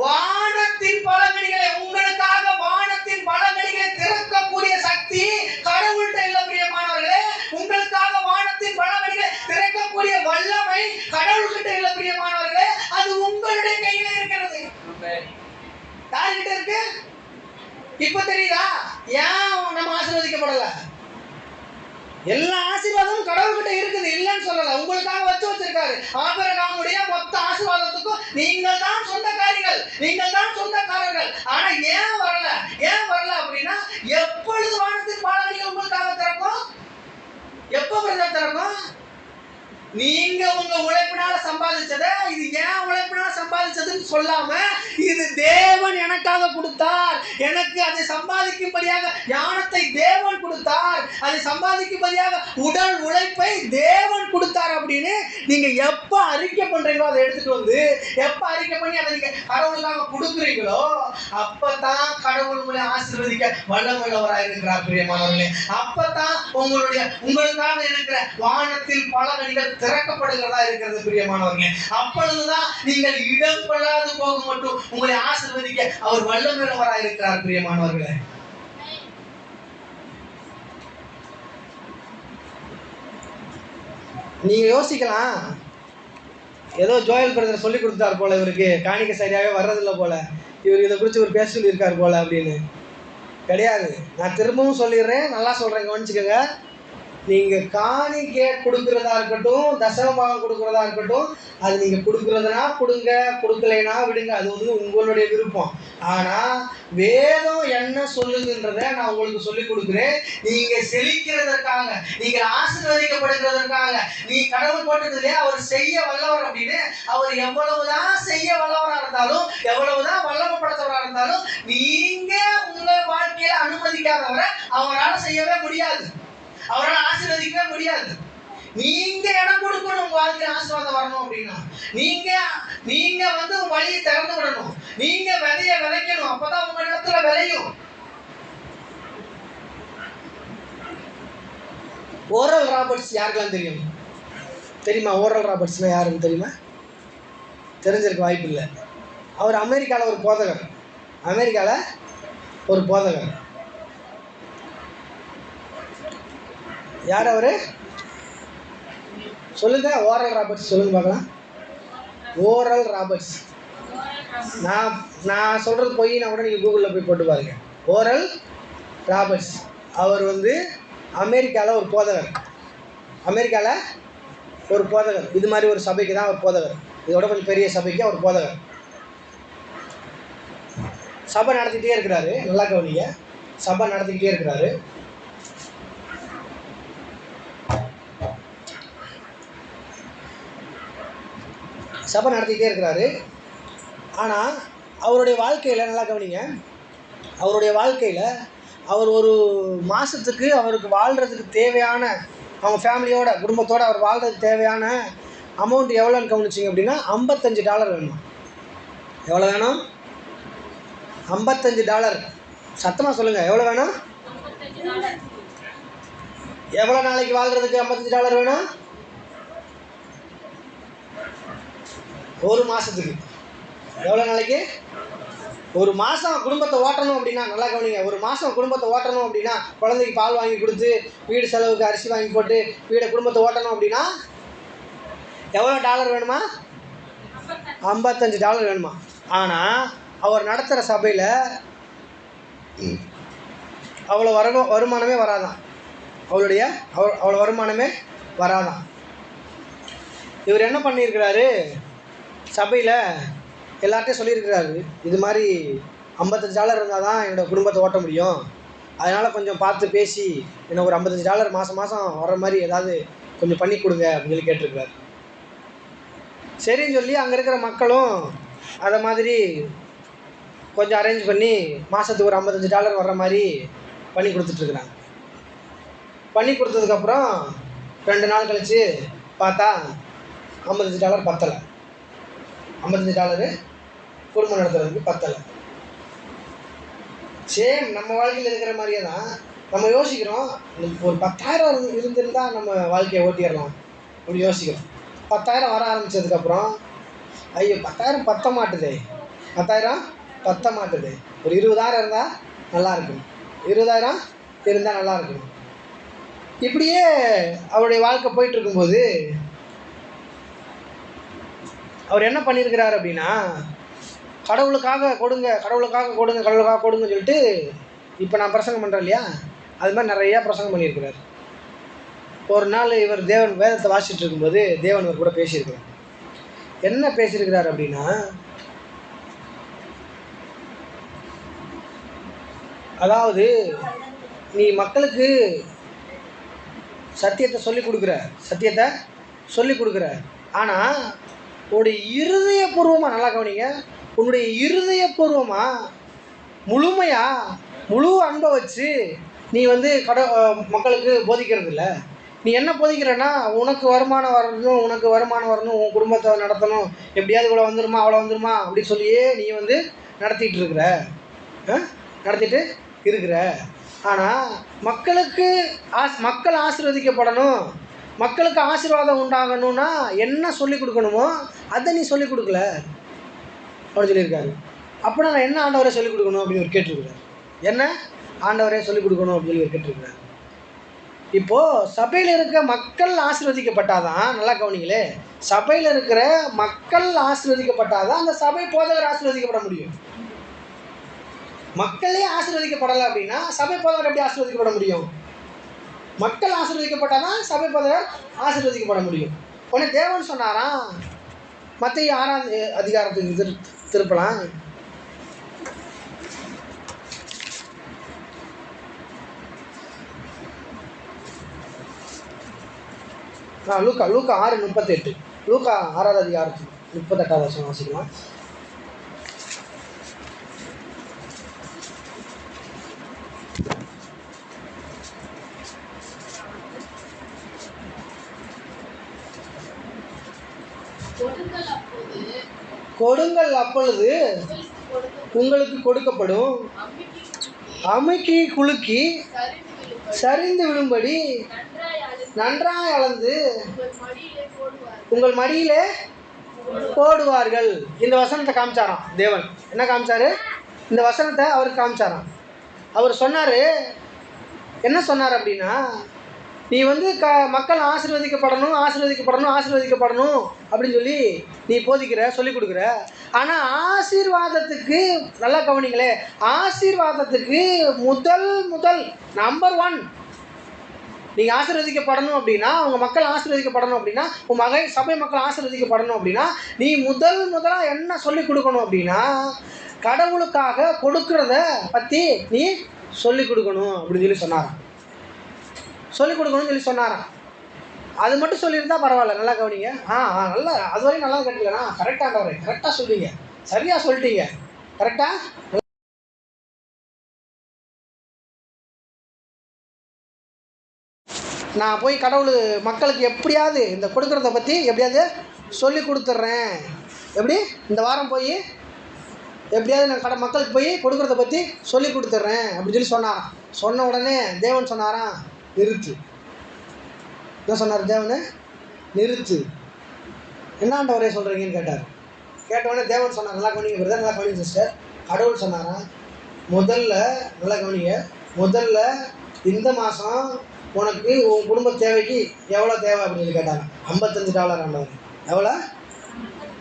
வானத்தின் பலகணிகளை, உங்களுக்காக வானத்தின் பலகணிகளை திறக்கக்கூடிய சக்தி கடவுள்கிட்ட இல்ல பிரியமானவர்களே. உங்களுக்காக வானத்தின் பலகணிகளை திறக்கக்கூடிய வல்லமை கடவுள்கிட்ட இல்ல பிரியமானவர்களே. அது உங்களுடைய கையில இருக்கிறது. யார்கிட்ட இருக்கு? இப்ப தெரியுதா ஏன் நம்ம ஆசீர்வதிக்கப்படல? எல்லா ஆசீர்வாதமும் கடவுள்கிட்ட இருக்குது, இல்லைன்னு சொல்லல. உங்களுக்காக வச்சிருக்காரு. ஆபிரகாமுடைய மொத்த ஆசீர்வாதத்துக்கும் நீங்கள் தான் சொந்தக்காரிகள், நீங்கள் தான் சொந்தக்காரர்கள். ஆனா ஏன் வரல அப்படின்னா, எப்பொழுது வானத்தின் பாலகணிகள் உங்களுக்காக திறக்கும்? எப்ப திறக்கும்? நீங்க உங்க உழைப்பினால சம்பாதிச்சதை, இது ஏன் உழைப்பினால சம்பாதிச்சதுன்னு சொல்லாம, இது தேவன் எனக்காக கொடுத்தார், எனக்கு அதை சம்பாதிக்கும்படியாக ஞானத்தை தேவன் கொடுத்தார், அதை சம்பாதிக்கும்படியாக உடல் உழைப்பை தேவன் கொடுத்தார் அப்படின்னு நீங்க எப்ப அறிக்கை பண்றீங்களோ, அதை எடுத்துட்டு வந்து எப்ப அறிக்கை பண்ணி அதை நீங்க கடவுளுக்காக கொடுக்குறீங்களோ அப்பதான் கடவுள் உங்களை ஆசீர்வதிக்க வல்லமையுள்ளவராக இருக்கிறார் பிரியமானவர்களே. அப்பதான் உங்களுக்காக இருக்கிற வானத்தில் பலகணிகள் திறக்கப்படுகிறதா இருக்கிறது பிரியமானவர்களே. அப்பொழுதுதான் நீங்கள் இடம் கொள்ளாது போக மட்டும் உங்களை ஆசீர்வதிக்க அவர் வல்லமையுள்ளவராக இருக்கிறார் பிரியமானவர்களே. நீங்க யோசிக்கலாம், ஏதோ ஜோயல் பிரதர் சொல்லி கொடுத்தார் போல, இவருக்கு காணிக்கை சரியாகவே வர்றதில்லை போல, இவர் இதை குறித்து ஒரு பேச சொல்லியிருக்கார் போல அப்படின்னு. கிடையாது. நான் திரும்பவும் சொல்லிடுறேன், நல்லா சொல்றேன், கவனிச்சுக்கோங்க. நீங்கள் காணிக்கை கொடுக்குறதா இருக்கட்டும், தசமபாகம் கொடுக்குறதா இருக்கட்டும், அது நீங்கள் கொடுக்குறதுனா கொடுங்க, கொடுக்கலைனா விடுங்க, அது வந்து உங்களுடைய விருப்பம். ஆனால் வேதம் என்ன சொல்லுதுன்றதை நான் உங்களுக்கு சொல்லிக் கொடுக்குறேன். நீங்கள் செழிக்கிறதற்காக, நீங்கள் ஆசீர்வதிக்கப்படுகிறதற்காக, நீ கடவுள் போட்டது இல்லையா, அவர் செய்ய வல்லவர் அப்படின்னு. அவர் எவ்வளவுதான் செய்ய வல்லவராக இருந்தாலும், எவ்வளவுதான் வல்லமைப்படுத்தவராக இருந்தாலும், நீங்கள் உங்கள் வாழ்க்கையில் அனுமதிக்காதவரை அவரால் செய்யவே முடியாது, அவரால் ஆசீர்வதிக்கவே முடியாது. நீங்க இடம் கொடுக்கணும், உங்க வாழ்க்கையில ஆசீர்வாதம் வரணும் அப்படின்னா நீங்க வந்து வழியை திறந்து விடணும், நீங்க விதைய விதைக்கணும், அப்பதான் உங்க இடத்துல விளையும். ஓரல் ராபர்ட்ஸ் யாருக்கெல்லாம் தெரியுமா? ஓரல் ராபர்ட்ஸ்னா யாருன்னு தெரியுமா? தெரிஞ்சிருக்க வாய்ப்பு இல்லை. அவர் அமெரிக்காவில் ஒரு போதகர். அமெரிக்காவில் ஒரு போதகர். யார் அவரு? சொல்லுங்க. ஓரல் ராபர்ட்ஸ் சொல்லுங்க பார்க்கலாம். Oral Roberts. நான் சொல்கிறது போய் நான் கூட நீங்கள் கூகுளில் போய் போட்டு பாருங்க. ஓரல் ராபர்ட்ஸ் அவர் வந்து அமெரிக்காவில் ஒரு போதகர். அமெரிக்காவில் ஒரு போதகர். இது மாதிரி ஒரு சபைக்கு தான் அவர் போதகர். இதோட கொஞ்சம் பெரிய சபைக்கு அவர் போதகர். சபை நடத்திக்கிட்டே இருக்கிறாரு. நல்லா கவனிங்க. சபை நடத்திக்கிட்டே இருக்கிறாரு. சபை நடத்திக்கிட்டே இருக்கிறாரு. ஆனால் அவருடைய வாழ்க்கையில் நல்லா கவனிங்க. அவருடைய வாழ்க்கையில் அவர் ஒரு மாதத்துக்கு அவருக்கு வாழ்கிறதுக்கு தேவையான, அவங்க ஃபேமிலியோட குடும்பத்தோடு அவர் வாழ்கிறதுக்கு தேவையான அமௌண்ட் எவ்வளோன்னு கவனிச்சிங்க அப்படின்னா $55 வேணும். எவ்வளோ வேணும்? $55. சத்தமாக சொல்லுங்கள். எவ்வளோ வேணும்? எவ்வளோ நாளைக்கு வாழ்கிறதுக்கு $55 வேணும்? ஒரு மாதத்துக்கு. எவ்வளோ நாளைக்கு? ஒரு மாதம் குடும்பத்தை ஓட்டணும் அப்படின்னா, நல்லா கவனிங்க, ஒரு மாதம் குடும்பத்தை ஓட்டணும் அப்படின்னா, குழந்தைக்கு பால் வாங்கி கொடுத்து, வீடு செலவுக்கு அரிசி வாங்கி போட்டு குடும்பத்தை ஓட்டணும் அப்படின்னா எவ்வளோ டாலர் வேணுமா? $55 வேணுமா? ஆனால் அவர் நடத்துகிற சபையில் அவ்வளோ வருமானமே வராதான். அவ்வளோ வருமானமே வராதான். இவர் என்ன பண்ணியிருக்கிறாரு? சபையில் எல்லார்ட்டையும் சொல்லியிருக்கிறாரு, இது மாதிரி $55 இருந்தால் தான் என்னோடய குடும்பத்தை ஓட்ட முடியும், அதனால் கொஞ்சம் பார்த்து பேசி எனக்கு ஒரு $55 மாதம் வர்ற மாதிரி ஏதாவது கொஞ்சம் பண்ணி கொடுங்க அப்படின்னு சொல்லி கேட்டிருக்கிறார். சரின்னு சொல்லி அங்கே இருக்கிற மக்களும் அதை மாதிரி கொஞ்சம் அரேஞ்ச் பண்ணி மாதத்துக்கு ஒரு $55 வர்ற மாதிரி பண்ணி கொடுத்துட்ருக்குறாங்க. பண்ணி கொடுத்ததுக்கப்புறம் 2 நாள் கழித்து பார்த்தா $55 பத்தலை. $55 குடும்பம் நடத்துறதுக்கு பத்தலை. சேம் நம்ம வாழ்க்கையில் இருக்கிற மாதிரியே தான் நம்ம யோசிக்கிறோம், ஒரு 10,000 இருந்திருந்தால் நம்ம வாழ்க்கையை ஓட்டிடலாம் அப்படி யோசிக்கிறோம். 10,000 வர ஆரம்பித்ததுக்கப்புறம் ஐயோ 10,000 பத்த மாட்டுதே, 10,000 பத்த மாட்டுது, ஒரு 20,000 இருந்தால் நல்லா இருக்கும், 20,000 இருந்தால் நல்லா இருக்கும். இப்படியே அவருடைய வாழ்க்கை போயிட்டு இருக்கும்போது அவர் என்ன பண்ணியிருக்கிறார் அப்படின்னா, கடவுளுக்காக கொடுங்கன்னு சொல்லிட்டு இப்போ நான் பிரசங்கம் பண்ணுறேன் இல்லையா, அது மாதிரி நிறையா பிரசங்கம் பண்ணியிருக்கிறார். ஒரு நாள் இவர் வேதத்தை வாசிச்சுட்டு இருக்கும்போது தேவன் இவர் கூட பேசியிருக்கிறார். என்ன பேசியிருக்கிறார் அப்படின்னா, அதாவது நீ மக்களுக்கு சத்தியத்தை சொல்லிக் கொடுக்குற, ஆனால் உன்னுடைய இருதயபூர்வமாக, நல்லா கவனிங்க, உன்னுடைய இருதயபூர்வமாக முழு அன்பை வச்சு நீ வந்து மக்களுக்கு போதிக்கிறது இல்லை. நீ என்ன போதிக்கிறன்னா, உனக்கு வருமானம் வரணும், உன் குடும்பத்தை நடத்தணும், எப்படியாவது இவ்வளோ வந்துருமா அவ்வளோ வந்துருமா அப்படின்னு சொல்லியே நீ வந்து நடத்திட்டு இருக்கிற. ஆனால் மக்கள் ஆசீர்வதிக்கப்படணும், மக்களுக்கு ஆசீர்வாதம் உண்டாகணும்னா என்ன சொல்லிக் கொடுக்கணுமோ அதை நீ சொல்லிக் கொடுக்கல அப்படின்னு சொல்லியிருக்காரு. அப்படின்னா நான் என்ன ஆண்டவரே சொல்லிக் கொடுக்கணும் அப்படின்னு ஒரு கேட்டிருக்கிறார். என்ன ஆண்டவரே சொல்லிக் கொடுக்கணும் அப்படின்னு சொல்லி ஒரு கேட்டிருக்கிறார். இப்போது சபையில் இருக்கிற மக்கள் ஆசீர்வதிக்கப்பட்டாதான், நல்லா கவனிங்களே, சபையில் இருக்கிற மக்கள் ஆசீர்வதிக்கப்பட்டாதான் அந்த சபை போதகர் ஆசீர்வதிக்கப்பட முடியும். மக்களே ஆசீர்வதிக்கப்படலை அப்படின்னா சபை போதகர் எப்படி ஆசீர்வதிக்கப்பட முடியும்? மக்கள் ஆசீர்வதிக்கப்பட்டாதான் சபை போதகர் ஆசீர்வதிக்கப்பட முடியும். உடனே தேவன் சொன்னாராம், மத்தேயு 6ஆம் அதிகாரத்துக்கு திருப்பலாம். லூக்கா 6:38. லூக்கா 6ஆவது அதிகாரத்துக்கு 38வது வசனம் வாசிக்கலாம். கொடுங்கள் அப்பொழுது உங்களுக்கு கொடுக்கப்படும், அமுக்கி குலுக்கி சரிந்து விழும்படி நன்றாய் அளந்து உங்கள் மடியிலே போடுவார்கள். இந்த வசனத்தை காமிச்சாராம் தேவன். என்ன காமிச்சாரு? இந்த வசனத்தை அவருக்கு காமிச்சாராம். அவர் சொன்னார், என்ன சொன்னார் அப்படின்னா, நீ வந்து மக்கள் ஆசீர்வதிக்கப்படணும் ஆசீர்வதிக்கப்படணும் ஆசீர்வதிக்கப்படணும் அப்படின்னு சொல்லி நீ போதிக்கிற, சொல்லிக் கொடுக்குற. ஆனால் ஆசீர்வாதத்துக்கு நல்லா கவனிங்களே, ஆசீர்வாதத்துக்கு முதல் நம்பர் 1, நீங்கள் ஆசீர்வதிக்கப்படணும் அப்படின்னா, உங்கள் மக்கள் ஆசீர்வதிக்கப்படணும் அப்படின்னா, உங்கள் சபை மக்கள் ஆசீர்வதிக்கப்படணும் அப்படின்னா, நீ முதலாக என்ன சொல்லிக் கொடுக்கணும் அப்படின்னா, கடவுளுக்காக கொடுக்கறத பற்றி நீ சொல்லிக் கொடுக்கணும் அப்படின்னு சொல்லி சொன்னாராம். சொல்லிக் கொடுக்கணும்னு சொல்லி சொன்னாராம். அது மட்டும் சொல்லியிருந்தா பரவாயில்ல, நல்லா கவனிங்க. நல்லா அது வரையும் நல்லா கேட்டுக்கலண்ணா, கரெக்டாண்டவரே, கரெக்டாக சொல்லிங்க, சரியாக சொல்லிட்டீங்க, கரெக்டாக. நான் போய் கடவுள் மக்களுக்கு எப்படியாவது இந்த கொடுக்குறத பற்றி எப்படியாவது சொல்லி கொடுத்துட்றேன். எப்படி இந்த வாரம் போய் எப்படியாவது நான் மக்களுக்கு போய் கொடுக்குறத பற்றி சொல்லி கொடுத்துட்றேன் அப்படின்னு சொல்லி சொன்னாராம். சொன்ன உடனே தேவன் சொன்னாராம், நிறுத்து. என்ன சொன்னார் தேவன்? நிறுத்து. என்னாண்டவரே சொல்கிறீங்கன்னு கேட்டார். கேட்டவுடனே தேவன் சொன்னார், நல்லா கவனிங்க பிரதர், நல்லா கவனிங்க சிஸ்டர். கடவுள் சொன்னாராம், முதல்ல நல்லா கவனிங்க, முதல்ல இந்த மாதம் உனக்கு உன் குடும்ப தேவைக்கு எவ்வளோ தேவை அப்படின்னு கேட்டாங்க. $55 ஆண்டவர். எவ்வளோ?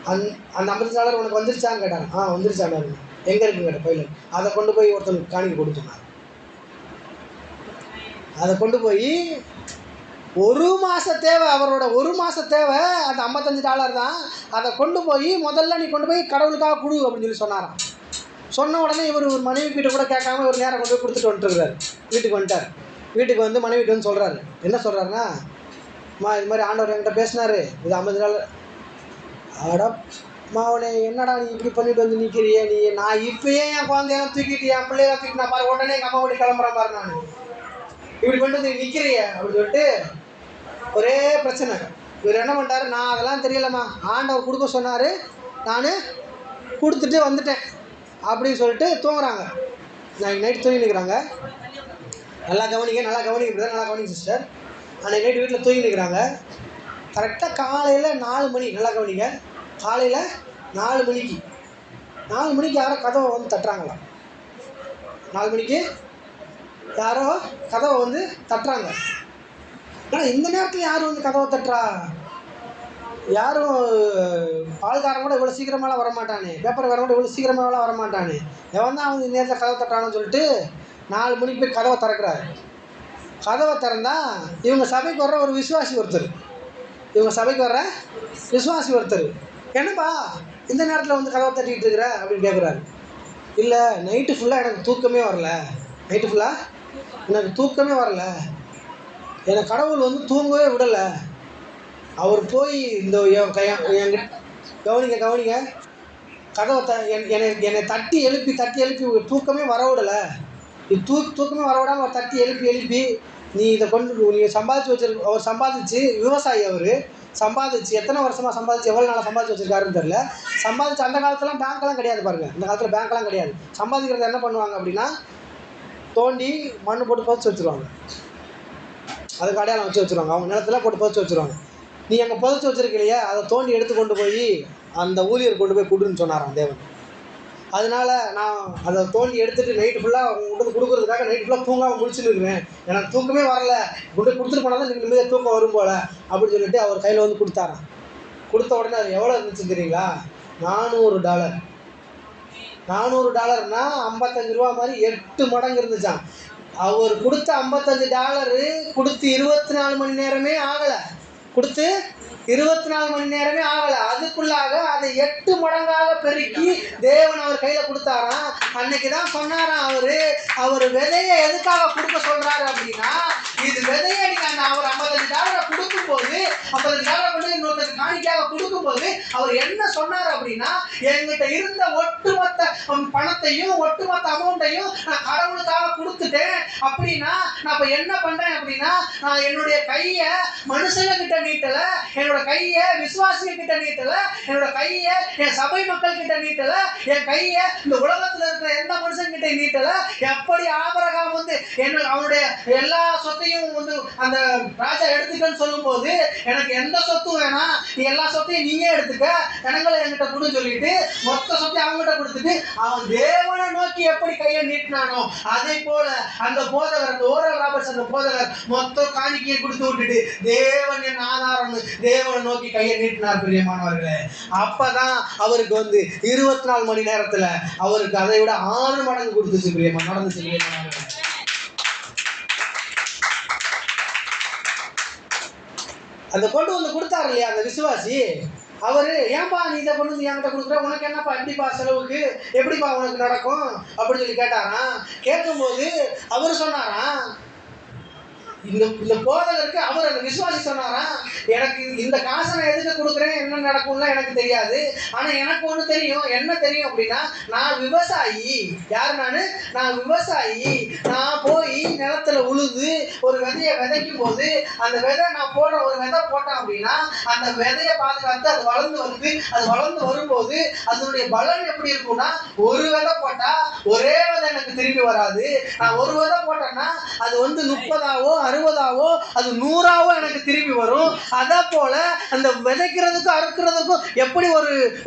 அந்த $55 உனக்கு வந்துருச்சான்னு கேட்டாங்க. வந்துருச்சாண்டாரு. எங்கே இருக்குன்னு கேட்ட பையில. அதை கொண்டு போய் ஒருத்தனுக்கு காணிக்க கொடுத்துனார். அதை கொண்டு போய் 1 மாதம் தேவை, அவரோட 1 மாதம் தேவை அந்த $55 தான். அதை கொண்டு போய் முதல்ல நீ கொண்டு போய் கடவுளுக்காக கொடு அப்படின்னு சொல்லி சொன்னாராம். சொன்ன உடனே இவர் ஒரு மனைவி கிட்ட கூட கேட்காம ஒரு நேரம் கொண்டு போய் கொடுத்துட்டு வந்துட்டுருக்காரு. வீட்டுக்கு வந்துட்டார். வீட்டுக்கு வந்து மனைவிட்டு வந்து சொல்கிறாரு. என்ன சொல்கிறாருன்னா, இது மாதிரி ஆண்டவர் என்கிட்ட பேசினார், இது $50. அவனை என்னடா நீ இப்படி பண்ணிட்டு வந்து நிற்கிறியே நீ, நான் இப்பயே என் குழந்தையெல்லாம் தூக்கிட்டு என் பிள்ளையெல்லாம் தூக்கிட்டு நான் பாரு உடனே எங்கள் அம்மா வீட்டு கிளம்புறேன் பாரு, நான் இப்படி பண்ணிட்டு வந்து நிற்கிறியே அப்படின்னு சொல்லிட்டு ஒரே பிரச்சனை. இவர் என்ன பண்ணிட்டாரு, நான் அதெல்லாம் தெரியலம்மா, ஆண்டவர் கொடுக்க சொன்னார், நான் கொடுத்துட்டு வந்துட்டேன் அப்படின்னு சொல்லிட்டு தூங்குறாங்க. நான் நைட்டு தூங்கி நிற்கிறாங்க. நல்லா கவனிங்க, நல்லா கவனிங்க பிரதர், நல்லா கவனிங்க சிஸ்டர். அன்றைக்கி நைட்டு வீட்டில் தூங்கி நிற்கிறாங்க. கரெக்டாக காலையில் 4 மணி, நல்லா கவனிங்க, காலையில் 4 மணிக்கு யாரோ கதவை வந்து தட்டுறாங்களாம். 4 மணிக்கு யாரோ கதவை வந்து தட்டுறாங்க. ஆனால் இந்த நேரத்தில் யாரும் வந்து கதவை தட்டுறா? யாரும் பால்காரன் கூட இவ்வளோ சீக்கிரமாலாம் வரமாட்டானே, பேப்பர் வேறு கூட இவ்வளோ சீக்கிரமாகலாம் வரமாட்டானே, எவன் தான் அவங்க இந்த நேரத்தில் கதவை தட்டுறான்னு சொல்லிட்டு 4 மணிக்கு போய் கதவை திறக்கிறாரு. கதவை திறந்தா இவங்க சபைக்கு வர்ற ஒரு விசுவாசி ஒருத்தர், என்னப்பா இந்த நேரத்தில் வந்து கதவை தட்டிக்கிட்டு இருக்கிற அப்படின்னு கேட்குறாரு. இல்லை, நைட்டு ஃபுல்லாக எனக்கு தூக்கமே வரல, எனக்கு கடவுள் வந்து தூங்கவே விடலை. அவர் போய் இந்த கவனிங்க கதவை என்னை தட்டி எழுப்பி தூக்கமே வர விடலை. தூக்கமே வரவிடாமல் அவர் தட்டி எழுப்பி நீ இதை கொண்டு நீங்கள் சம்பாதிச்சு வச்சிருக்க. அவர் சம்பாதிச்சு, விவசாயி அவர் சம்பாதிச்சு எத்தனை வருஷமாக சம்பாதிச்சு எவ்வளோ நாளாக சம்பாதிச்சு வச்சுருக்காருன்னு தெரில. சம்பாதிச்சு அந்த காலத்துலாம் பேங்க்லாம் கிடையாது பாருங்கள், இந்த காலத்தில் பேங்க்லாம் கிடையாது. சம்பாதிக்கிறத என்ன பண்ணுவாங்க அப்படின்னா, தோண்டி மண் போட்டு புதைச்சி வச்சுருவாங்க, அதுக்கு அடையாளம் வச்சு வச்சுருவாங்க, அவங்க நிலத்தில் போட்டு புதைச்சி வச்சுருவாங்க. நீ அங்கே புதைச்சி வச்சுருக்க இல்லையா, அதை தோண்டி எடுத்து கொண்டு போய் அந்த ஊழியர் கொண்டு போய் கொடுன்னு சொன்னாராம் தேவன். அதனால் நான் அதை தோண்டி எடுத்துகிட்டு நைட்டு ஃபுல்லாக உங்களுக்கு கொடுக்குறதுக்காக நைட்டு ஃபுல்லாக தூங்காமல் முடிச்சுன்னு இருக்கிறேன், எனக்கு தூக்கமே வரல, கொண்டு கொடுத்துட்டு போனால் தான் நீங்கள் நிம்மதியாக தூக்கம் வரும் போல் அப்படின்னு சொல்லிட்டு அவர் கையில் வந்து கொடுத்தாராம். கொடுத்த உடனே அது எவ்வளோ இருந்துச்சு தெரியுங்களா? $400. $400னா $55 மாதிரி 8 மடங்கு இருந்துச்சான். அவர் கொடுத்த $55 கொடுத்து 24 மணி நேரமே ஆகலை, அதுக்குள்ளாக அதை 8 மடங்காக பெருக்கி தேவன் அவர் கையில் கொடுத்தாராம். அன்னைக்கு தான் சொன்னாராம், அவர் விதையை எதுக்காக கொடுக்க சொல்கிறாரு அப்படின்னா, இது விதையை நீங்கள் அந்த அவர் $55 கொடுக்கும்போது, $55 கொண்டு இன்னொருத்தருக்கு காணிக்கையாக கொடுக்கும்போது அவர் என்ன சொன்னார் அப்படின்னா, என்கிட்ட இருந்த ஒட்டுமொத்த பணத்தையும் ஒட்டுமொத்த அமௌண்ட்டையும் நான் கடவுளுக்காக கொடுத்துட்டேன். அப்படின்னா நான் இப்போ என்ன பண்ணுறேன் அப்படின்னா, நான் என்னுடைய கையை மனுஷங்கக்கிட்ட நீட்டலை, என்னோட கையை விசுவாசிகிட்ட நீட்டல, என்னோட கையை என் சபை மக்கள் கிட்ட நீட்டல, என் கையை இந்த உலகத்தில் இருக்கிற எந்த மனுஷன் கிட்ட நீட்டல. எப்படி ஆபிரகாம் வந்து அவனுடைய எல்லா சொத்தையும் வந்து அந்த ராஜா எடுத்துக்கன்னு சொல்லும் போது, எனக்கு எந்த சொத்தும் வேணாம், நீ எல்லா சொத்தையும் நீயே எடுத்துக்க, ஜனங்களை என்கிட்ட கொடுன்னு சொல்லிட்டு மொத்த சொத்தை அவங்ககிட்ட கொடுத்துட்டு அவன் தேவனை நோக்கி எப்படி கையை நீட்டினானோ அதே போல அந்த போதகர், அந்த ஓரல் ராபர்ட்ஸ் அந்த போதகர் மொத்த காணிக்கையை கொடுத்து விட்டுட்டு தேவன் என் ஆதாரம் தேவனை நோக்கி கையை நீட்டினார் பிரியமானவர்களே. அப்பதான் அவருக்கு 24 மணி நேரத்துல அவருக்கு அதை விட 6 மடங்கு கொடுத்துச்சு பிரியமா, நடந்துச்சு பிரியமானவர்களே. அந்த கொண்டு வந்து கொடுத்தாரு இல்லையா அந்த விசுவாசி, அவரு ஏன்பா நீ இதை கொண்டு வந்து என்கிட்ட கொடுக்குற, உனக்கு என்னப்பா எப்படிப்பா செலவுக்கு, எப்படிப்பா உனக்கு நடக்கும் அப்படின்னு சொல்லி கேட்டாராம். கேட்கும்போது அவர் சொன்னாராம், இந்த போதகருக்கு அவர் அந்த விசுவாசி சொன்னாராம், எனக்கு இந்த காசை நான் எதுக்கு கொடுக்குறேன், என்ன நடக்கும்லாம் எனக்கு தெரியாது. ஆனால் எனக்கு ஒன்று தெரியும். என்ன தெரியும் அப்படின்னா, நான் விவசாயி. யார் நான் விவசாயி. நான் போய் நிலத்துல உழுது ஒரு விதையை விதைக்கும் போது அந்த விதை நான் போடுற ஒரு விதை போட்டேன் அப்படின்னா அந்த விதையை பாதுகாத்து அது வளர்ந்து வரும்போது அதனுடைய பலன் எப்படி இருக்கும்னா, ஒரு விதை போட்டா ஒரே விதை எனக்கு திரும்பி வராது. நான் ஒரு விதை போட்டேன்னா அது 30ஆவோ 60ஆவோ அது 100ஆவோ எனக்கு திரும்பி வரும். அதே போல அந்த விதைக்கிறதுக்கும் அறுக்கிறதுக்கும் எப்படி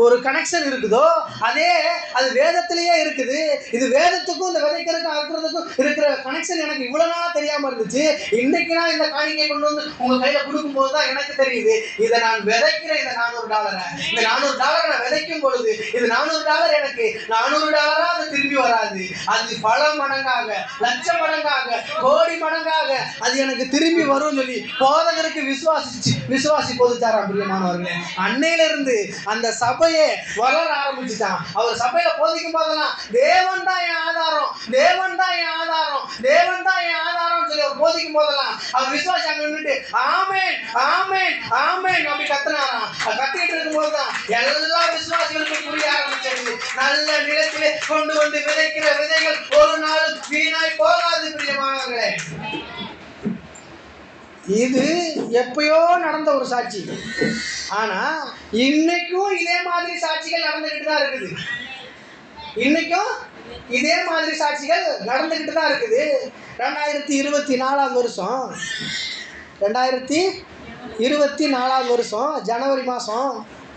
ஒரு கனெக்ஷன் இருக்குதோ அதே அது வேதத்திலேயே இருக்குது. இது வேதத்துக்கும் இந்த விதைக்கிறதுக்கும் அறுக்கிறதுக்கும் இருக்கிற கனெக்ஷன் எனக்கு இவ்வளவு நாளா தெரியாம இருந்துச்சு. இன்னைக்கு நான் இந்த காணிக்கை கொண்டு வந்து உங்க கையில கொடுக்கும் போதுதான் எனக்கு தெரியுது. இதை நான் விதைக்கிறேன், இந்த $400 இந்த $400 நான் விதைக்கும் பொழுது இது $400 எனக்கு $400 அது திரும்பி வராது. அது பல மடங்காக, லட்ச மடங்காக, கோடி மடங்காக அது எனக்கு திரும்பி வரும் சொல்லி போதகருக்கு விசுவாசி போதிச்சாராம் பிரியமானவர்களே. அன்னையில இருந்து அந்த சபையை வளர ஆரம்பிச்சுட்டான். அவர் சபையில போதிக்கும் போதெல்லாம் தேவன் தான் என் ஆதாரம், தேவன் தான் என் ஆதாரம், தேவன் தான் என் ஆதாரம் சொல்லி அவர் போதிக்கும் போதெல்லாம் அவர் விசுவாசி அங்க நின்றுட்டு ஆமென் ஆமென் ஆமென் அப்படி கத்துனாராம். கத்திட்டு இருக்கும் போதுதான் எல்லா விசுவாசிகளுக்கும் புரிய ஆரம்பிச்சது. நல்ல நிலத்திலே கொண்டு வந்து விதைக்கிற விதைகள் ஒரு நாள் வீணாய் போகாது பிரியமானவர்களே. இது எப்பயோ நடந்த ஒரு சாட்சி. ஆனா இன்னைக்கும் இதே மாதிரி சாட்சிகள் நடந்துகிட்டு தான் இருக்குது. இன்னைக்கும் இதே மாதிரி சாட்சிகள் நடந்துகிட்டு தான் இருக்குது. 2024 வருஷம் 2024 வருஷம் ஜனவரி மாதம்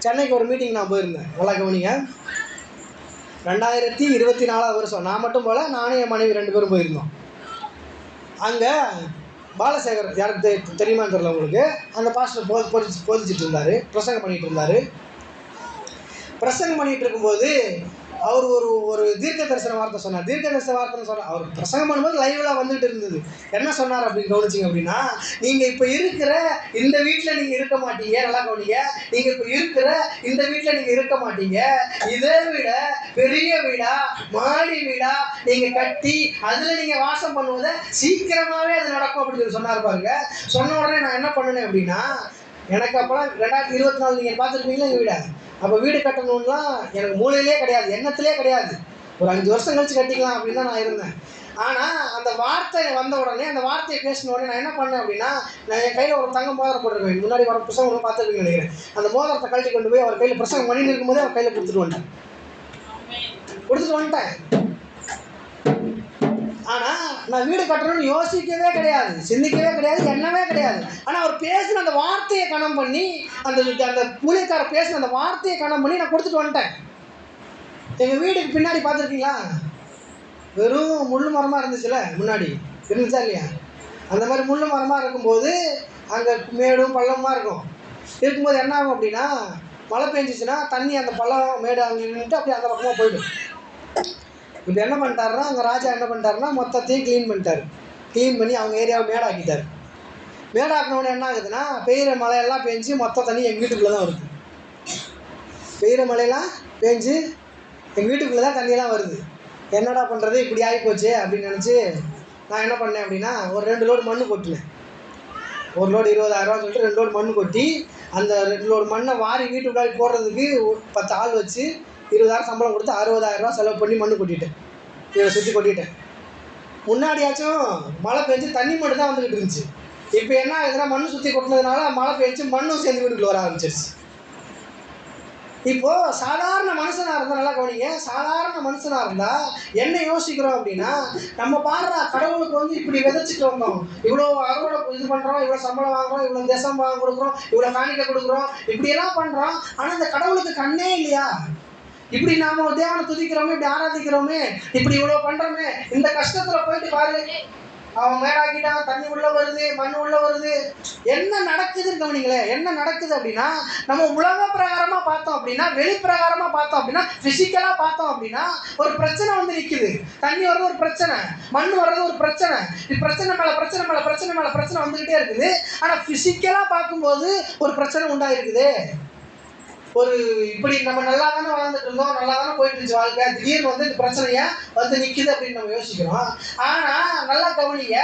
சென்னைக்கு ஒரு மீட்டிங் நான் போயிருந்தேன். நல்லா கவனிங்க. 2024 வருஷம் நான் மட்டும் போல, நானும் என் மனைவி 2 பேரும் போயிருந்தோம். அங்கே பாலசேகர், யாருக்கு தெரியுமான்னு தெரியல உங்களுக்கு, அந்த பாஸ்டர் போதிச்சுட்டு இருந்தார், பிரசங்கம் பண்ணிகிட்டு இருந்தார். பிரசங்கம் பண்ணிகிட்டு இருக்கும்போது அவர் ஒரு தீர்க்க தரிசன வார்த்தை சொன்னார். தீர்க்க தரிசன வார்த்தைன்னு சொன்னார். அவர் பிரசங்கம் பண்ணும்போது லைவ்லாம் வந்துட்டு இருந்தது. என்ன சொன்னார் அப்படின்னு கவனிச்சிங்க அப்படின்னா, நீங்கள் இப்போ இருக்கிற இந்த வீட்டில் நீங்கள் இருக்க மாட்டீங்க. நல்லா கவனிங்க. நீங்கள் இப்போ இருக்கிற இந்த வீட்டில் நீங்கள் இருக்க மாட்டீங்க. இதை விட பெரிய வீடா, மாடி வீடா நீங்கள் கட்டி அதில் நீங்கள் வாசம் பண்ணுவதை சீக்கிரமாகவே அது நடக்கும் அப்படின்னு சொல்லி சொன்னார் பாருங்க. சொன்ன உடனே நான் என்ன பண்ணினேன் அப்படின்னா, எனக்கு அப்போலாம் 2024 நீங்கள் பார்த்துருப்பீங்களா எங்கள் வீடை. அப்போ வீடு கட்டணும்லாம் எனக்கு மூளையிலே கிடையாது, எண்ணத்திலே கிடையாது. ஒரு 5 வருஷம் கழிச்சு கட்டிக்கலாம் அப்படின்னு தான் நான் இருந்தேன். ஆனால் அந்த வார்த்தை வந்த உடனே, அந்த வார்த்தையை பேசின உடனே நான் என்ன பண்ணேன் அப்படின்னா, நான் என் கையில் ஒரு தங்க மோதிரம் போட்டிருக்கேன். முன்னாடி வர புத்தகம் பார்த்துருக்கீங்கன்னு நினைக்கிறேன். அந்த மோதிரத்தை கழட்டி கொண்டு போய் அவர் கையில் பிரசங்கம் பண்ணி இருக்கும்போதே அவர் கையில் கொடுத்துட்டு வந்துட்டேன். ஆனால் நான் வீடு கட்டணும்னு யோசிக்கவே கிடையாது, சிந்திக்கவே கிடையாது, எண்ணவே கிடையாது. ஆனால் அவர் பேசின அந்த வார்த்தையை கணம் பண்ணி, அந்த ஊழியக்காரர் பேசின அந்த வார்த்தையை கணம் பண்ணி நான் கொடுத்துட்டு வந்துட்டேன். எங்கள் வீட்டுக்கு பின்னாடி பார்த்துருக்கீங்களா, வெறும் முள்ளு மரமாக இருந்துச்சுல்ல, முன்னாடி இருந்துச்சா இல்லையா? அந்த மாதிரி முள்ளு மரமாக இருக்கும்போது அங்கே மேடும் பள்ளமாக இருக்கும்போது என்ன ஆகும் அப்படின்னா, மழை பெஞ்சிச்சுன்னா தண்ணி அந்த பள்ளம் மேடு அங்கே நின்றுட்டு அப்படியே அந்த பக்கமாக போய்டும். இப்போ என்ன பண்ணிட்டாருன்னா, அங்கே ராஜா என்ன பண்ணிட்டாருன்னா மொத்தத்தையும் க்ளீன் பண்ணிட்டார். க்ளீன் பண்ணி அவங்க ஏரியாவை மேடாக்கிட்டார். மேடாக்கினோடனே என்ன ஆகுதுன்னா, பெய்கிற மழையெல்லாம் பெஞ்சு மொத்த தண்ணி எங்கள் வீட்டுக்குள்ளே தான் வருது. பெய்கிற மழையெல்லாம் பெஞ்சு எங்கள் வீட்டுக்குள்ளே தான் தண்ணியெல்லாம் வருது. என்னடா பண்ணுறது, இப்படி ஆகிப்போச்சு அப்படின்னு நினச்சி நான் என்ன பண்ணேன் அப்படின்னா, ஒரு 2 லோடு மண் கொட்டினேன். ஒரு லோடு 20,000 சொல்லிட்டு 2 லோடு மண் கொட்டி, அந்த 2 லோடு மண்ணை வாரி வீட்டுக்குள்ளாடி போடுறதுக்கு 10 ஆள் வச்சு 20,000 சம்பளம் கொடுத்து 60,000 செலவு பண்ணி மண் கொட்டிட்டேன். இதை சுற்றி கொட்டிட்டேன். முன்னாடியாச்சும் மழை பெஞ்சு தண்ணி மட்டும் தான் வந்துக்கிட்டு இருந்துச்சு. இப்போ என்ன ஆகுதுன்னா, மண் சுற்றி கொட்டினதுனால மழை பெஞ்சு மண்ணும் சேர்ந்து வீட்டுக்குள்ள வர ஆரம்பிச்சிருச்சு. இப்போது சாதாரண மனுஷனாக இருந்தால், நல்லா கவனிங்க, சாதாரண மனுஷனாக இருந்தால் என்ன யோசிக்கிறோம் அப்படின்னா, நம்ம பாடுற கடவுளுக்கு வந்து இப்படி விதைச்சிட்டு வந்தோம், இவ்வளோ அறுவடை இது பண்ணுறோம், இவ்வளோ சம்பளம் வாங்குறோம், இவ்வளோ தேசம் கொடுக்குறோம், இவ்வளோ காணிக்கை கொடுக்குறோம், இப்படியெல்லாம் பண்ணுறோம். ஆனால் இந்த கடவுளுக்கு கண்ணே இல்லையா? இப்படி நாம தேவனை துதிக்கிறோமே, இப்படி ஆராதிக்கிறோமே, இப்படி இவ்வளோ பண்ணுறோமே, இந்த கஷ்டத்தில் போயிட்டு பாரு, அவன் மேடாக்கிட்டான், தண்ணி உள்ள வருது, மண் உள்ள வருது, என்ன நடக்குதுன்னு கவனிங்களேன். என்ன நடக்குது அப்படின்னா, நம்ம உலக பிரகாரமா பார்த்தோம் அப்படின்னா, வெளி பிரகாரமா பார்த்தோம் அப்படின்னா, பிசிக்கலா பார்த்தோம் அப்படின்னா ஒரு பிரச்சனை வந்து நிற்குது. தண்ணி வர்றது ஒரு பிரச்சனை, மண் வர்றது ஒரு பிரச்சனை, பிரச்சனை மேல பிரச்சனை மேல பிரச்சனை மேல பிரச்சனை வந்துகிட்டே இருக்குது. ஆனா பிசிக்கலா பார்க்கும்போது ஒரு பிரச்சனை உண்டாயிருக்குது. ஒரு இப்படி நம்ம நல்லா தானே வாழ்ந்துட்டு இருந்தோம், நல்லா தானே போயிட்டு இருந்துச்சு வாழ்க்கை, திடீர்னு வந்து இந்த பிரச்சனையா வந்து நிற்குது அப்படின்னு நம்ம யோசிக்கிறோம். ஆனால் நல்லா கவனிங்க,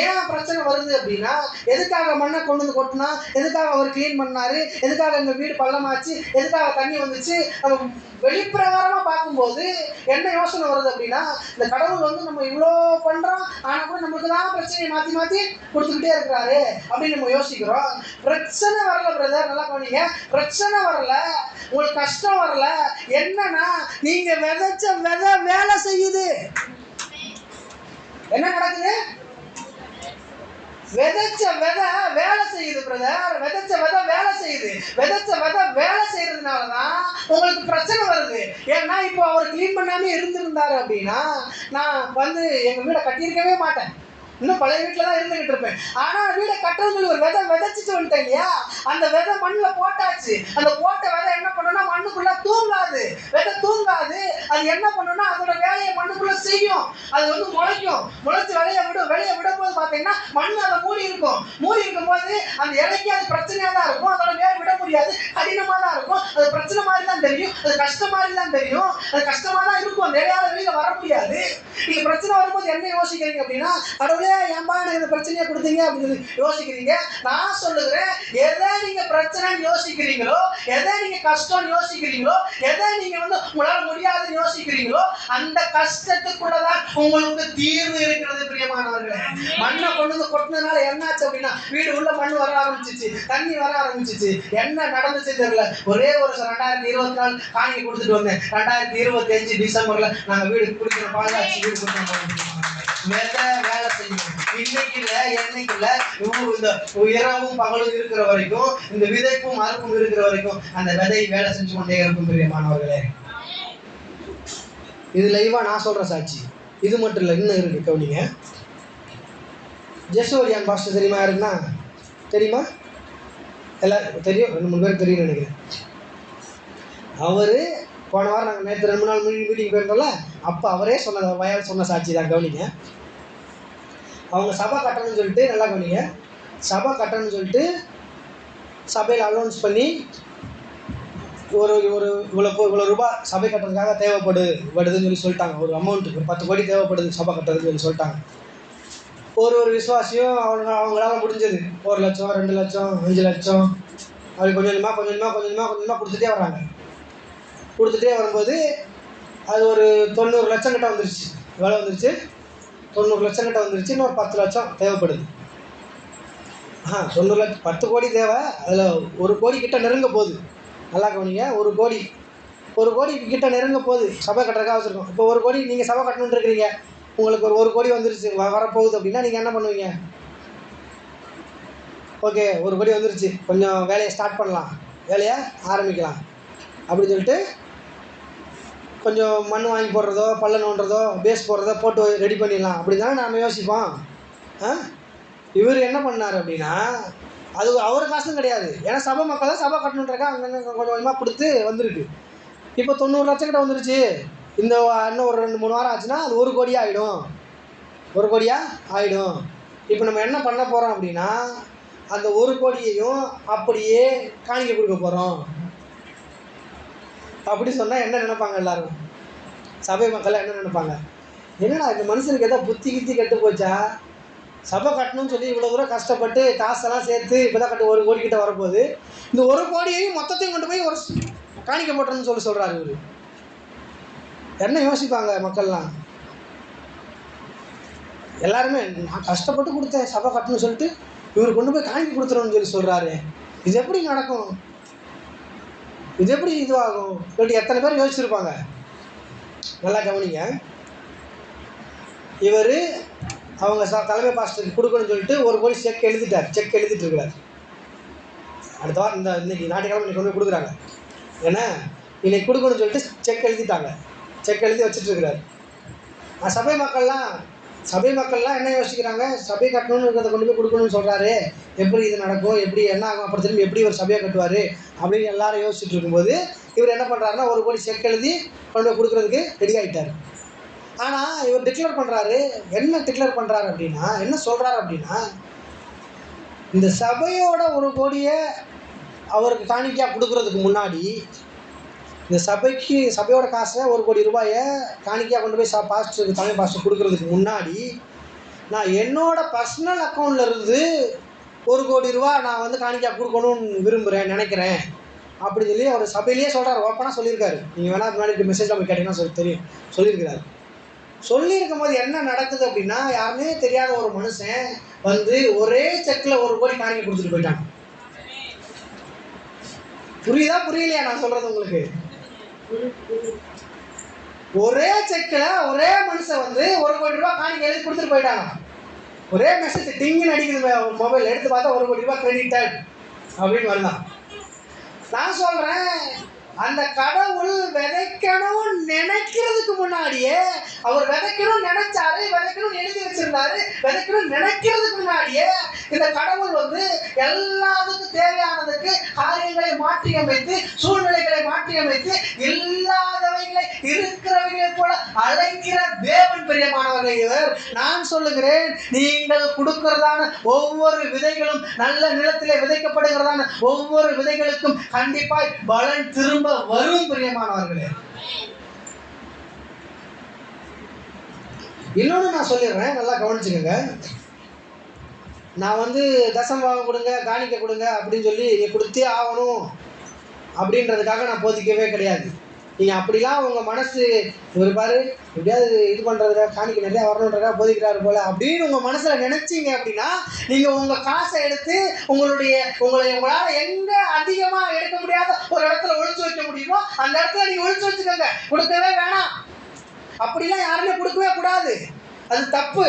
ஏன் பிரச்சனை வருது அப்படின்னா, எதுக்காக மண்ணை கொண்டு வந்து கொட்டினா, எதுக்காக அவர் க்ளீன் பண்ணாரு, எதுக்காக எங்கள் வீடு பள்ளமாச்சு, எதுக்காக தண்ணி வந்துச்சு. நம்ம வெளிப்பிரகாரமாக பார்க்கும்போது என்ன யோசனை வருது அப்படின்னா, இந்த கடவுள் வந்து நம்ம இவ்வளோ பண்ணுறோம், ஆனால் கூட நமக்கு தான் பிரச்சனையை மாற்றி மாற்றி கொடுத்துக்கிட்டே இருக்கிறாரு அப்படின்னு நம்ம யோசிக்கிறோம். பிரச்சனை வரல பிரதர், நல்லா கவனிங்க, பிரச்சனை வரல, உங்களுக்கு கஷ்டம் வரல. என்னன்னா, நீங்க விதைச்ச விதை வேலை செய்யுது. என்ன நடக்குது? விதைச்ச விதை வேலை செய்யுது பிரதர், விதைச்ச விதை வேலை செய்யுது. விதைச்ச விதை வேலை செய்யறதுனாலதான் உங்களுக்கு பிரச்சனை வருது. ஏன்னா இப்போ அவர் கிளீன் பண்ணாம இருந்திருந்தாரு அப்படின்னா, நான் வந்து எங்க வீடை கட்டியிருக்கவே மாட்டேன், இன்னும் பழைய வீட்டில் தான் இருந்துகிட்டு இருப்பேன். ஆனால் வீடை கட்டுறது ஒரு விதை விதைச்சிட்டு வந்துட்டேன் இல்லையா, அந்த விதை மண்ணில் போட்டாச்சு. அந்த போட்ட விதை என்ன பண்ணணும்னா மண்ணுக்குள்ள தூங்காது, விதை தூங்காது. அது என்ன பண்ணணும்னா அதோட வேலையை மண்ணுக்குள்ள செய்யும். அது வந்து முளைக்கும், முளைச்சு விளைய விடும்போது பார்த்தீங்கன்னா மண் அதை மூடி இருக்கும். மூடி இருக்கும் போது அந்த இலைக்கு அது பிரச்சனையாக தான் இருக்கும், அதோட வேலை விட முடியாது, கடினமாக தான் இருக்கும். அது பிரச்சனை மாதிரி தான் தெரியும், அது கஷ்டம் மாதிரி தான் தெரியும், அது கஷ்டமாக தான் இருக்கும், அந்த இலையால வெளியில் வர முடியாது. நீங்கள் பிரச்சனை வரும்போது என்ன யோசிக்கிறீங்க அப்படின்னா, கடவுளே ஏன்பா எனக்கு இந்த பிரச்சனையை கொடுத்தீங்க அப்படின்னு யோசிக்கிறீங்க. நான் சொல்லுகிறேன், எதை நீங்க பிரச்சனைன்னு யோசிக்கிறீங்களோ, எதை நீங்க கஷ்டம்னு யோசிக்கிறீங்களோ, எதை நீங்க வந்து உங்களால் முடியாதுன்னு யோசிக்கிறீங்களோ, அந்த கஷ்டத்துக்குள்ளதான் உங்களுக்கு தீர்வு இருக்கிறது பிரியமானவர்களே. மண்ணை கொண்டு வந்து கொட்டினதுனால என்னாச்சு அப்படின்னா, வீடு உள்ள மண் வர ஆரம்பிச்சிச்சு, தண்ணி வர ஆரம்பிச்சிச்சு. என்ன நடந்துச்சு தெரியல. ஒரே ஒரு 2024 காணிக்கை கொடுத்துட்டு வந்தேன், 2025 டிசம்பர்ல நாங்க வீடு குடிக்கிற பாலாச்சு வீடு கொடுத்தோம். வேலை செய்யணும். இன்னைக்கு இல்ல, என்னைக்கு இல்ல, இந்த இரவும் பகலும் இருக்கிற வரைக்கும், இந்த விதைப்பும் அறுப்பும் இருக்கிற வரைக்கும் அந்த விதை வேலை செஞ்சு கொண்டே இருக்கும் பிரியமானவர்களே. இது லைவா நான் சொல்ற சாட்சி. இது மட்டும் இல்லை, இன்னும் இருக்கு கவனிங்க. ஜெசோரியான் பாஸ்டர் தெரியுமா? யாருன்னா தெரியுமா? எல்லாருக்கும் தெரியும், 2-3 பேருக்கு தெரியும் நினைக்கிறேன். அவரு போன வாரம் நாங்கள் நேற்று 2 நாள் மீட்டிங் போயிருந்தோம்ல, அப்போ அவரே சொன்னது, வயல் சொன்ன சாட்சி தான். கவனிங்க, அவங்க சபை கட்டணும்னு சொல்லிட்டு, நல்லா கவனிங்க, சபை கட்டணும்னு சொல்லிட்டு சபையில் அலௌன்ஸ் பண்ணி ஒரு இவ்வளோ ரூபாய் சபை கட்டுறதுக்காக தேவைப்படுதுன்னு சொல்லிட்டாங்க. ஒரு அமௌண்ட்டு ஒரு 10 கோடி தேவைப்படுது சபை கட்டுறதுன்னு சொல்லிட்டாங்க. ஒரு விசுவாசியும் அவங்களால முடிஞ்சது 1 லட்சம், 2 லட்சம், 5 லட்சம், அப்படி கொஞ்சமாக கொடுத்துட்டே வராங்க. கொடுத்துட்டே வரும்போது அது ஒரு 90 லட்சம் கிட்ட வந்துருச்சு. எவ்வளோ வந்துருச்சு? 90 லட்சம் கிட்ட வந்துருச்சு. இன்னொரு 10 லட்சம் தேவைப்படுது. 90 லட்சம், 10 கோடி தேவை. அதில் 1 கோடி கிட்ட நெருங்க போகுது. நல்லா கவனிங்க, 1 கோடி கிட்ட நெருங்க போகுது சபை கட்டுறதுக்காக வச்சுருக்கோம். இப்போ 1 கோடி நீங்கள் சபை கட்டணுன்னு இருக்கிறீங்க, உங்களுக்கு ஒரு 1 கோடி வந்துருச்சு, வரப்போகுது அப்படின்னா நீங்கள் என்ன பண்ணுவீங்க? ஓகே, 1 கோடி வந்துருச்சு, கொஞ்சம் வேலையை ஸ்டார்ட் பண்ணலாம், வேலையை ஆரம்பிக்கலாம் அப்படின்னு சொல்லிட்டு கொஞ்சம் மண் வாங்கி போடுறதோ, பள்ள நோண்டுறதோ, பேஸ் போடுறதோ போட்டு ரெடி பண்ணிடலாம் அப்படி தானே நாம் யோசிப்போம். இவர் என்ன பண்ணார் அப்படின்னா, அது அவர் காசும் கிடையாது. ஏன்னா சபை மக்கள் தான் சபை கட்டணுன்றக்கா அங்கங்கே கொஞ்சம் கொஞ்சமாக கொடுத்து வந்திருக்கு. இப்போ 90 லட்சம் கிட்ட வந்துருச்சு. இந்த இன்னும் ஒரு 2-3 வாரம் ஆச்சுன்னா அது 1 கோடியாக ஆகிடும். 1 கோடியாக ஆகிடும். இப்போ நம்ம என்ன பண்ண போகிறோம் அப்படின்னா, அந்த 1 கோடியையும் அப்படியே காணிக்கை கொடுக்க போகிறோம். அப்படி சொன்னால் என்ன நினைப்பாங்க எல்லாரும்? சபை மக்கள் என்ன நினைப்பாங்க? என்னடா இந்த மனுஷனுக்கு எதாவது புத்தி கித்தி கெட்டு போச்சா? சபை கட்டணும்னு சொல்லி இவ்வளோ தூரம் கஷ்டப்பட்டு காசெல்லாம் சேர்த்து இப்போ தான் 1 கோடி கிட்ட வரப்போகுது. இந்த 1 கோடியையும் மொத்தத்தையும் கொண்டு போய் ஒரு காணிக்கை போட்டணும்னு சொல்கிறாரு இவர். என்ன யோசிப்பாங்க மக்கள்லாம்? எல்லாருமே நான் கஷ்டப்பட்டு கொடுத்தேன் சபை கட்டணும்னு சொல்லிட்டு இவர் கொண்டு போய் காணிக்கை கொடுத்துறோன்னு சொல்கிறாரு. இது எப்படி நடக்கும்? இது எப்படி இதுவாகும் சொல்லிட்டு எத்தனை பேர் யோசிச்சிருப்பாங்க. நல்லா கவனிங்க. இவர் அவங்க தலைமை பாஸ்டருக்கு கொடுக்கணும்னு சொல்லிட்டு ஒரு கோடி செக் எழுதிட்டு இருக்கிறார். அடுத்த வாரம் இன்னைக்கு ஞாயிற்றுக்கிழமை இன்னைக்கு கொண்டு போய் கொடுக்குறாங்க. ஏன்னா இன்னைக்கு கொடுக்கணும்னு சொல்லிட்டு செக் எழுதி வச்சுட்டு இருக்கிறார். சபை மக்கள்லாம் என்ன யோசிக்கிறாங்க, சபை கட்டணும்னு இருக்கிறத கொண்டு போய் கொடுக்கணும்னு சொல்கிறாரு, எப்படி இது நடக்கும், எப்படி என்ன ஆகும், அப்புறம் திரும்பி எப்படி ஒரு சபையை கட்டுவார் அப்படின்னு எல்லாரும் யோசிச்சுட்டு இருக்கும்போது இவர் என்ன பண்ணுறாருன்னா ஒரு கோடி செக் எழுதி கொண்டு போய் கொடுக்குறதுக்கு ரெடி ஆகிட்டார். ஆனால் இவர் டிக்ளேர் பண்ணுறாரு. அப்படின்னா என்ன சொல்கிறாரு அப்படின்னா, இந்த சபையோட ஒரு கோடியை அவருக்கு காணிக்கையாக கொடுக்குறதுக்கு முன்னாடி, இந்த சபையோட காசை ஒரு கோடி ரூபாயை காணிக்கையாக கொண்டு போய் தலைமை பாஸ்டர் கொடுக்குறதுக்கு முன்னாடி நான் என்னோட பர்சனல் அக்கௌண்ட்லேருந்து ஒரு கோடி ரூபா நான் வந்து காணிக்கையாக கொடுக்கணும்னு விரும்புகிறேன், நினைக்கிறேன் அப்படின்னு சொல்லி அவர் சபையிலேயே சொல்கிறார். ஓப்பனாக சொல்லியிருக்காரு. நீங்கள் வேணால் முன்னாடி மெசேஜ் நம்ம கேட்டிங்கன்னா தெரியும், சொல்லியிருக்கிறாரு. சொல்லியிருக்கும் போது என்ன நடக்குது அப்படின்னா, யாருமே தெரியாத ஒரு மனுஷன் வந்து ஒரே செக்கில் ஒரு கோடி காணிக்கை கொடுத்துட்டு போயிட்டாங்க. புரியலையா நான் சொல்கிறது உங்களுக்கு? ஒரே செக்கில் ஒரே மனுஷன் வந்து ஒரு கோடி ரூபாய் காணிக்கை எழுதி கொடுத்துட்டு போயிட்டாங்க. ஒரே மெசேஜ் டிங்குன்னு அடிக்குது மொபைல், எடுத்து பார்த்தா ஒரு கோடி ரூபாய் கிரெடிட்டட் அப்படின்னு வருதான். நான் சொல்கிறேன், அந்த கடவுள் விதைக்கணும்னு நினைக்கிறதுக்கு முன்னாடியே, அவர் விதைக்கணும்னு நினைச்சாரு, விதைக்கணும்னு எழுதி வச்சிருந்தாரு, விதைக்கணும்னு நினைக்கிறதுக்கு முன்னாடியே இந்த கடவுள் வந்து எல்லாத்துக்கும் தேவையானதுக்கு காரியங்களை மாற்றி அமைத்து, சூழ்நிலைகளை மாற்றி அமைத்து, இல்லாதவைகளை இருக்கிறவைகளை போல அழைக்கிற தேவன் பிரியமானவர்கள் இவர். நான் சொல்லுகிறேன், நீங்கள் கொடுக்கிறதான ஒவ்வொரு விதைகளும் நல்ல நிலத்திலே விதைக்கப்படுகிறதான ஒவ்வொரு விதைகளுக்கும் கண்டிப்பாய் பலன் திரும்ப வரும் பிரியமானவர்களே. இன்னொன்னு நான் சொல்லிடுறேன், நல்லா கவனிச்சுக்கோங்க. நான் வந்து தசமபாகம் கொடுங்க, காணிக்கை கொடுங்க அப்படின்னு சொல்லி நீ கொடுத்தே ஆகணும் அப்படின்றதுக்காக நான் போதிக்கவே கிடையாது. நீங்கள் அப்படிலாம் உங்கள் மனசு இவர் பாரு எப்படியாவது இது பண்ணுறதுக்காக காணிக்கை நிறையா வரணுன்றதுக்காக போதிக்கிறாரு போல் அப்படின்னு உங்கள் மனசில் நினச்சிங்க அப்படின்னா, நீங்கள் உங்கள் காசை எடுத்து உங்களால் எங்கே அதிகமாக எடுக்க முடியாத ஒரு இடத்துல ஒழிச்சு வைக்க முடியுமோ அந்த இடத்துல நீங்கள் ஒழிச்சு வச்சுக்கோங்க. கொடுக்கவே வேணாம். அப்படிலாம் யாருமே கொடுக்கவே கூடாது, அது தப்பு.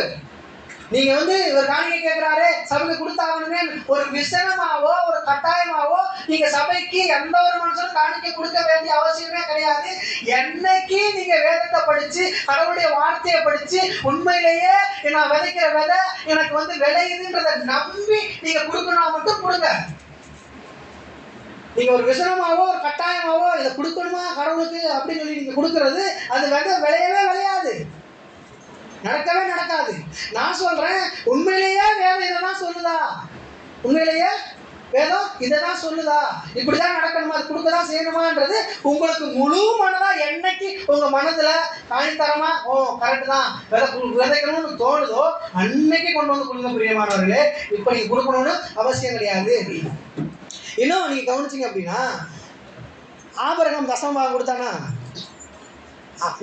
நீங்கள் வந்து இவர் காணிக்கை கேட்குறாரு, சபைக்கு கொடுத்தாகணுமே ஒரு விசனமாவோ ஒரு கட்டாயமாவோ நீங்கள் சபைக்கு எந்த ஒரு மனுஷனும் காணிக்கை கொடுக்க வேண்டிய அவசியமே கிடையாது. என்னைக்கு நீங்கள் வேதத்தை படித்து கடவுளுடைய வார்த்தையை படித்து உண்மையிலேயே நான் விதைக்கிற விதை எனக்கு வந்து விளையுதுன்றதை நம்பி நீங்கள் கொடுக்கணும் மட்டும் கொடுங்க. நீங்கள் ஒரு விசனமாவோ ஒரு கட்டாயமாவோ இதை கொடுக்கணுமா கடவுளுக்கு அப்படின்னு சொல்லி நீங்கள் கொடுக்கறது அது விளையவே விளையாது, நடக்கவே நடக்காது. நான் சொல்றேன், உண்மையிலேயே வேதம் இதெல்லாம் சொல்லுதா? உண்மையிலேயே வேதம் இதைதான் சொல்லுதா? இப்படிதான் நடக்கணுமா, அது கொடுக்கதான் செய்யணுமான்றது உங்களுக்கு முழு மனதா என்னைக்கு உங்க மனதுல காணித்தரமா கரெக்ட் தான் விதைக்கணும்னு தோணுதோ அன்னைக்கு கொண்டு வந்து கொடுங்க பிரியமானவர்களே. இப்ப நீங்க கொடுக்கணும்னு அவசியம் கிடையாது. இன்னும் நீங்க கவனிச்சிங்க அப்படின்னா, ஆபிரகாம் தசமபாகம் கொடுத்தானா?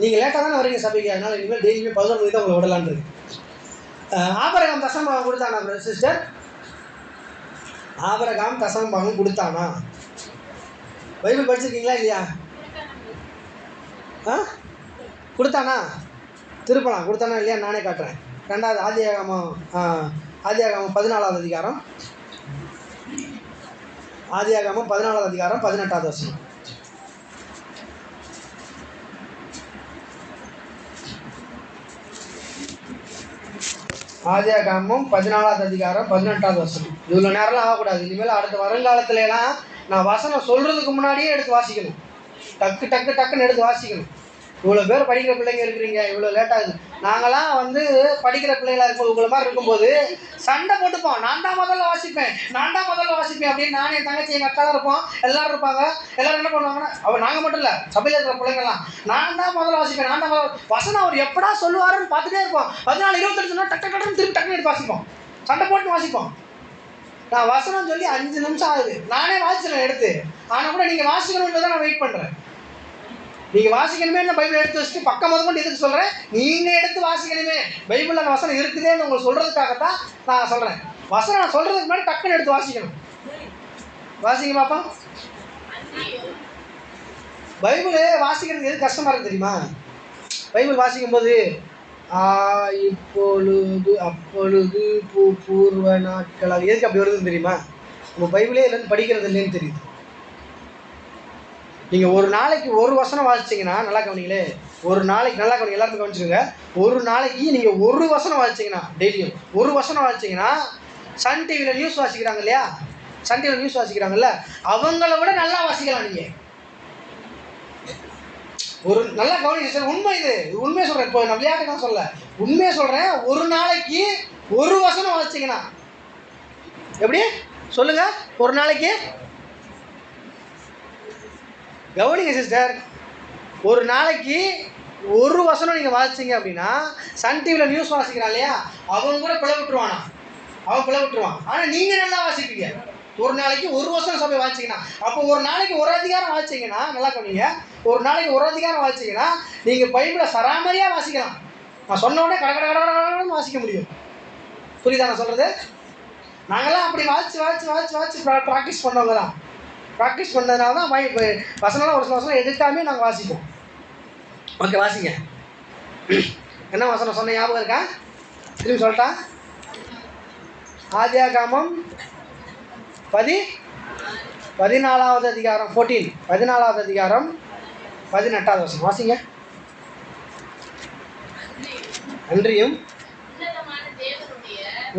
நீங்கள் லேட்டாக தானே வரீங்க சபைக்கு, அதனால் இனிமேல் டெய்லியுமே 11 மணிக்கு தான் உங்களை விடலான்னு இருக்கு. ஆபிரகாம் தசமபாகம் கொடுத்தானா சிஸ்டர்? ஆபிரகாம் தசமபாகம் கொடுத்தானா? பைபிள் படிச்சிருக்கீங்களா இல்லையா? கொடுத்தானா? திருப்பலாம் கொடுத்தானா இல்லையா நானே காட்டுறேன். 2வது ஆதியாகமம் 14வது அதிகாரம், ஆதியாகமம் 14வது அதிகாரம் 18வது வசனம். ஆதியாகமம் 14வது அதிகாரம் 18வது வசனம். இவ்வளோ நேரம்லாம் ஆகக்கூடாது. இனிமேல் அடுத்த வருங்காலத்துல எல்லாம் நான் வசனம் சொல்றதுக்கு முன்னாடியே எடுத்து வாசிக்கணும். டக்குன்னு எடுத்து வாசிக்கணும். இவ்வளோ பேர் படிக்கிற பிள்ளைங்க இருக்கிறீங்க, இவ்வளோ லேட்டாகுது. நாங்களாம் வந்து படிக்கிற பிள்ளைங்களா இருக்கும்போது உங்களை மாதிரி இருக்கும்போது சண்டை போட்டுப்போம். நான் தான் முதல்ல வாசிப்பேன் அப்படின்னு நானே என் தங்கச்சி எங்கள் அக்கா தான் இருப்போம், எல்லாரும் இருப்பாங்க. எல்லாரும் என்ன பண்ணுவாங்கன்னா, அவள் நாங்கள் மட்டும் இல்லை சபையில் இருக்கிற பிள்ளைங்கலாம் நான் தான் முதல்ல வாசிப்பேன், நான் தான் முதல்ல வசனம் அவர் எப்படா சொல்லுவாருன்னு பார்த்துட்டே இருப்போம். 14-28 சொன்னால் டக்குன்னு திருப்பி எடுத்து வாசிப்போம், சண்டை போட்டு வாசிப்போம். நான் வசனம் சொல்லி 5 நிமிஷம் ஆகுது, நானே வாசிக்கிறேன் எடுத்து. ஆனால் கூட நீங்கள் வாசிக்கணும்னு தான் நான் வெயிட் பண்ணுறேன். நீங்கள் வாசிக்கணுமே நான் பைபிள் எடுத்து வச்சுட்டு பக்கம் முதற்கொண்டு எதுக்கு சொல்கிறேன், நீங்கள் எடுத்து வாசிக்கணுமே. பைபிளில் அந்த வசனம் இருக்குதேன்னு உங்களுக்கு சொல்கிறதுக்காகத்தான் நான் சொல்கிறேன். வசனம் நான் சொல்கிறதுக்கு முன்னாடி டக்குன்னு எடுத்து வாசிக்கணும். வாசிங்க பாப்பா. பைபிள் வாசிக்கிறது எது கஷ்டமாக இருக்குது தெரியுமா? பைபிள் வாசிக்கும்போது இப்பொழுது அப்பொழுது பூர்வ நாட்கள் அது எதுக்கு அப்படி வருதுன்னு தெரியுமா? நம்ம பைபிளே இல்லைன்னு படிக்கிறது இல்லைன்னு தெரியுது. நீங்கள் ஒரு நாளைக்கு ஒரு வசனம் வாசிச்சிங்கன்னா, நல்லா கவனிங்களே, ஒரு நாளைக்கு நல்லா கவனிங்க, எல்லாருமே கவனிச்சுக்கோங்க. ஒரு நாளைக்கு நீங்கள் ஒரு வசனம் வாசிச்சிங்கன்னா, டெய்லியும் ஒரு வசனம் வாசிச்சிங்கன்னா, சன் டிவியில் நியூஸ் வாசிக்கிறாங்க இல்லையா, சன் டிவியில் நியூஸ் வாசிக்கிறாங்கல்ல, அவங்கள விட நல்லா வாசிக்கலாம் நீங்கள். ஒரு நல்லா கவனிங்க சார், உண்மை இது உண்மையை சொல்கிறேன். இப்போ நான் விளையாட்டு தான் சொல்ல, உண்மையை சொல்கிறேன். ஒரு நாளைக்கு ஒரு வசனம் வாசிச்சிங்கன்னா எப்படி சொல்லுங்க? ஒரு நாளைக்கு கவனிங்க சிஸ்டர், ஒரு நாளைக்கு ஒரு வசனம் நீங்கள் வாசிச்சிங்க அப்படின்னா, சன் டிவியில் நியூஸ் வாசிக்கிறான் இல்லையா, அவன் கூட பிளவிட்டுருவானா, அவன் பிளவிட்டுருவான். ஆனால் நீங்கள் நல்லா வாசிப்பீங்க. ஒரு நாளைக்கு ஒரு வசனம் சபை வாசிச்சிங்கன்னா, அப்போ ஒரு நாளைக்கு ஒரு அதிகாரம் வாசிச்சிங்கன்னா, நல்லா கவனிங்க, ஒரு நாளைக்கு ஒரு அதிகாரம் வாசிச்சிங்கன்னா நீங்கள் பைபிளை சராமரியாக வாசிக்கலாம். நான் சொன்ன உடனே கடற்கடன்னு வாசிக்க முடியும். புரியுதா நான் சொல்கிறது? நாங்கள்லாம் அப்படி வாசித்து ப்ராக்டிஸ் பண்ணவங்க தான். ப்ராக்டிஸ் பண்ணதுனால தான் வசனம்லாம் ஒரு சில வசனம் எடுக்காமே நாங்கள் வாசிப்போம். ஓகே, வாசிங்க. என்ன வசனம் சொன்ன ஞாபகம் இருக்கா? திரும்பி சொல்லிட்டா? ஆதியாகமம் 14வது அதிகாரம் 14வது அதிகாரம் 18வது வசனம் வாசிங்க. அன்றியும்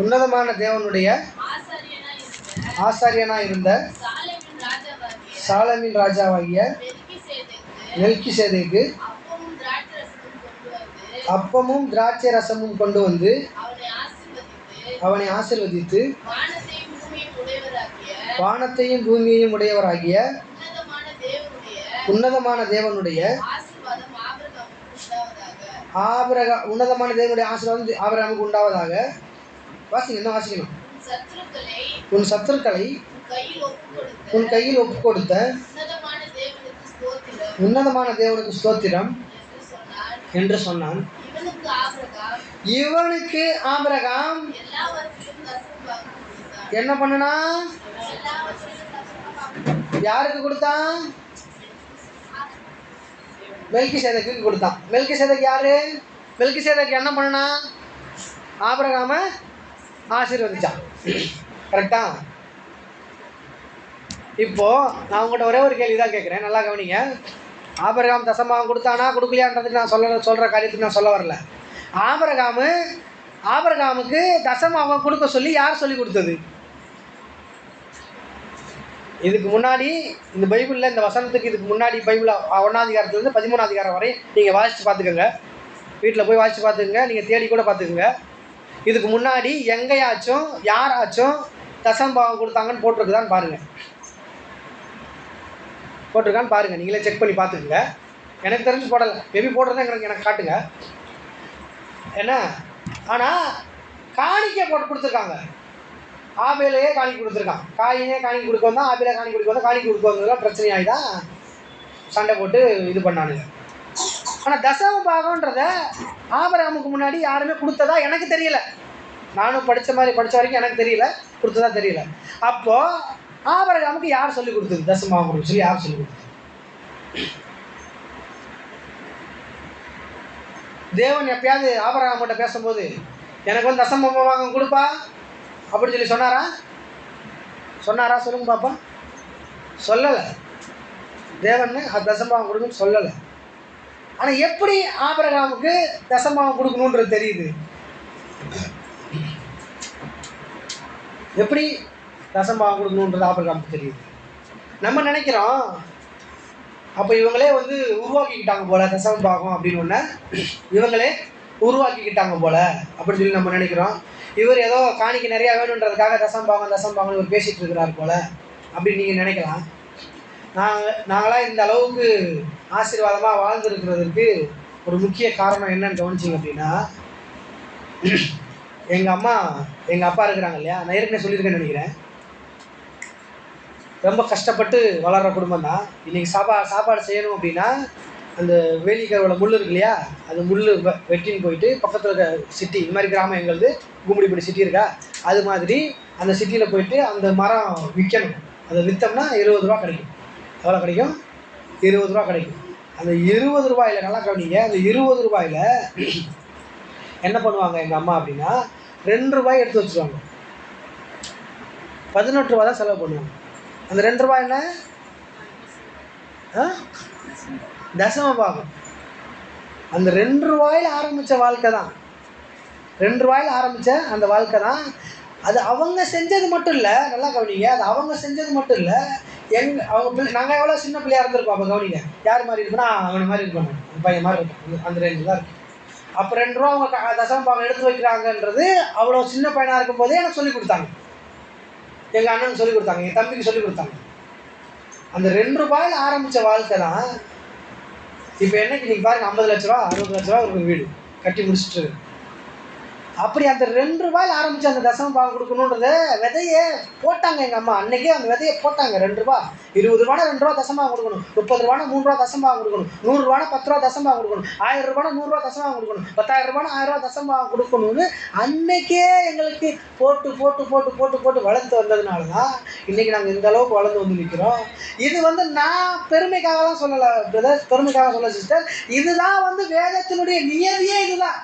உன்னதமான தேவனுடைய ஆசாரியனாய் இருந்த சாலேமின் ராஜாவாகிய மெல்கிசேதேக்கு அப்பமும் திராட்சை ரசமும் கொண்டு வந்து அவனை ஆசீர்வதித்து வானத்தையும் பூமியையும் உடையவராகிய உன்னதமான தேவனுடைய உன்னதமான தேவனுடைய ஆசீர்வாதம் ஆபிரகாமுக்கு உண்டாவதாக. வாசிங்க, என்ன வாசிக்கணும்? உன் சத்துருக்களை உன் கையில் ஒப்பு கொடுத்த உன்னதமான தேவனுக்கு ஸ்தோத்திரம் என்று சொன்னான். இவனுக்கு ஆபிரகாம் என்ன பண்ணனா? யாருக்கு கொடுத்தான்? மெல்கிசேதேக்கு கொடுத்தான். மெல்கிசேதேக்கு யாரு? மெல்கிசேதேக்கு என்ன பண்ணனா? ஆபிரகாம ஆசீர்வதிச்சான். கரெக்டா? இப்போ நான் உங்கள்கிட்ட ஒரே ஒரு கேள்வி தான் கேட்குறேன், நல்லா கவனிங்க. ஆபிரகாம் தசமாகம் கொடுத்தானா கொடுக்கலையான்றதுக்கு நான் சொல்கிற காரியத்துக்கு நான் சொல்ல வரல. ஆபிரகாமுக்கு தசமாகம் கொடுக்க சொல்லி யார் சொல்லி கொடுத்தது? இதுக்கு முன்னாடி இந்த பைபிளில் இந்த வசனத்துக்கு இதுக்கு முன்னாடி பைபிள் 1ஆம் அதிகாரத்துலேருந்து 13ஆம் அதிகாரம் வரை நீங்கள் வாசித்து பார்த்துக்கோங்க. வீட்டில் போய் வாசித்து பார்த்துக்குங்க, நீங்கள் தேடி கூட பார்த்துக்குங்க. இதுக்கு முன்னாடி எங்கேயாச்சும் யாராச்சும் தசம்பாவம் கொடுத்தாங்கன்னு போட்டிருக்குதான்னு பாருங்கள். போட்டிருக்கான்னு பாருங்கள், நீங்களே செக் பண்ணி பார்த்துக்குங்க. எனக்கு தெரிஞ்சு போடலை, மேபி போடுறதா எனக்கு காட்டுங்க என்ன. ஆனால் காணிக்கை போட்டு கொடுத்துருக்காங்க. ஆபேலையே காணிக்கை கொடுத்துருக்கான், காயினே காணிக்கை கொடுக்க வந்தால், ஆபேலே காணிக்கை கொடுக்க வந்தால், காணிக்கை கொடுக்க வந்ததெல்லாம் பிரச்சனையாகி தான் சண்டை போட்டு இது பண்ணானுங்க. ஆனால் தசம பாகம்ன்றத ஆபிரகாமுக்கு முன்னாடி யாருமே கொடுத்ததா எனக்கு தெரியல. நானும் படித்த வரைக்கும் எனக்கு தெரியல, கொடுத்ததா தெரியல. அப்போது ஆபிரகாமுக்கு யார் சொல்லி கொடுத்தது தசம பாகம் கொடுக்க சொல்லி? யார் சொல்லி கொடுத்தது? தேவன் எப்பயாவது ஆபிரகாம்கிட்ட பேசும்போது எனக்கு வந்து தசம பாகம் கொடுப்பா அப்படின்னு சொல்லி சொன்னாரா? சொல்லுங்க பாப்பா. சொல்லலை. தேவன் தசமபாகம் கொடுக்குன்னு சொல்லலை. ஆனால் எப்படி ஆபிரகாமுக்கு தசமபாகம் கொடுக்கணுன்றது தெரியுது? எப்படி தசமபாகம் கொடுக்கணுன்றது ஆபிரகாமுக்கு தெரியுது? நம்ம நினைக்கிறோம் அப்போ இவங்களே வந்து உருவாக்கிக்கிட்டாங்க போல தசமபாகம் அப்படின்னு ஒன்று, இவங்களே உருவாக்கிக்கிட்டாங்க போல அப்படின்னு சொல்லி நம்ம நினைக்கிறோம். இவர் ஏதோ காணிக்கை நிறையா வேணுன்றதுக்காக தசம்பாகம் இவர் பேசிகிட்டு இருக்கிறார் போல அப்படின்னு நீங்கள் நினைக்கலாம். நாங்களாம் இந்த அளவுக்கு ஆசீர்வாதமாக வாழ்ந்துருக்கிறதுக்கு ஒரு முக்கிய காரணம் என்னன்னு கவனிச்சிங்க அப்படின்னா, எங்கள் அப்பா இருக்கிறாங்க இல்லையா, நான் ஏற்கனவே சொல்லியிருக்கேன்னு நினைக்கிறேன். ரொம்ப கஷ்டப்பட்டு வளர்கிற குடும்பம் தான். இன்றைக்கி சாப்பாடு செய்யணும் அப்படின்னா அந்த வேலிக்கருவில் முள் இருக்கு இல்லையா, அது முள் வெட்டின்னு போயிட்டு பக்கத்தில் இருக்க சிட்டி, இந்த மாதிரி கிராமம் எங்களது கும்மிடிப்படி சிட்டி இருக்கா, அது மாதிரி அந்த சிட்டியில் போயிட்டு அந்த மரம் விற்கணும். அதை விற்றோம்னா 20 ரூபா கிடைக்கும். எவ்வளோ கிடைக்கும்? 20 ரூபா கிடைக்கும். அந்த 20 ரூபாயில் நல்லா கவனிங்க, அந்த 20 ரூபாயில் என்ன பண்ணுவாங்க எங்கள் அம்மா அப்படின்னா, 2 ரூபாய் எடுத்து வச்சுருவாங்க. 18 ரூபா தான் செலவு பண்ணுவாங்க. அந்த 2 ரூபாய் என்ன? தசம பாகம். அந்த 2 ரூபாயில் ஆரம்பித்த வாழ்க்கை தான், 2 ரூபாயில் ஆரம்பித்த அந்த வாழ்க்கை தான். அது அவங்க செஞ்சது மட்டும் இல்லை, நல்லா கவனிங்க, அது அவங்க செஞ்சது மட்டும் இல்லை. அவங்க பிள்ளை, நாங்கள் எவ்வளோ சின்ன பிள்ளையாக இருந்திருப்போம். அப்போ கவனிங்க, யார் மாதிரி இருக்குன்னா அவனை மாதிரி இருப்பாங்க, பையன் மாதிரி இருக்கும், அந்த ரேஞ்சு தான் இருக்கும். அப்போ 2 ரூபா அவங்க தசம பாகம் எடுத்து வைக்கிறாங்கன்றது அவ்வளோ சின்ன பையனாக இருக்கும் போதே எனக்கு சொல்லிக் கொடுத்தாங்க. எங்கள் அண்ணனுக்கு சொல்லிக் கொடுத்தாங்க, என் தம்பிக்கு சொல்லிக் கொடுத்தாங்க. அந்த 2 ரூபாயில் ஆரம்பித்த வாழ்க்கை தான் இப்போ என்னைக்கு நீங்கள் பாருங்கள், 50 லட்ச ரூபா 60 லட்ச ரூபா ஒரு வீடு கட்டி முடிச்சுட்டு. அப்படி அந்த 2 ரூபாயில் ஆரம்பித்து அந்த தசம பாகம் கொடுக்கணுன்றத விதையை போட்டாங்க எங்கள் அம்மா. அன்றைக்கே அந்த விதையை போட்டாங்க. 2 ரூபா, 20 ரூபானா 2 ரூபா தசமாக கொடுக்கணும், 30 ரூபானா 3 ரூபா தசமாக கொடுக்கணும், 100 ரூபானா 10 ரூபா தசமாக கொடுக்கணும், 1000 ரூபானா 100 ரூபா தசமாக கொடுக்கணும், 10,000 ரூபானா 1000 ரூபா தசமாக கொடுக்கணும்னு அன்னைக்கே எங்களுக்கு போட்டு போட்டு போட்டு போட்டு போட்டு வளர்த்து வந்ததுனால தான் இன்றைக்கி நாங்கள் இந்த அளவுக்கு வளர்ந்து வந்து நிற்கிறோம். இது நான் பெருமைக்காக தான் சொல்லலை பிரதர், பெருமைக்காக சொல்ல சிஸ்டர். இதுதான் வேதத்தினுடைய நியதியே. இதுதான்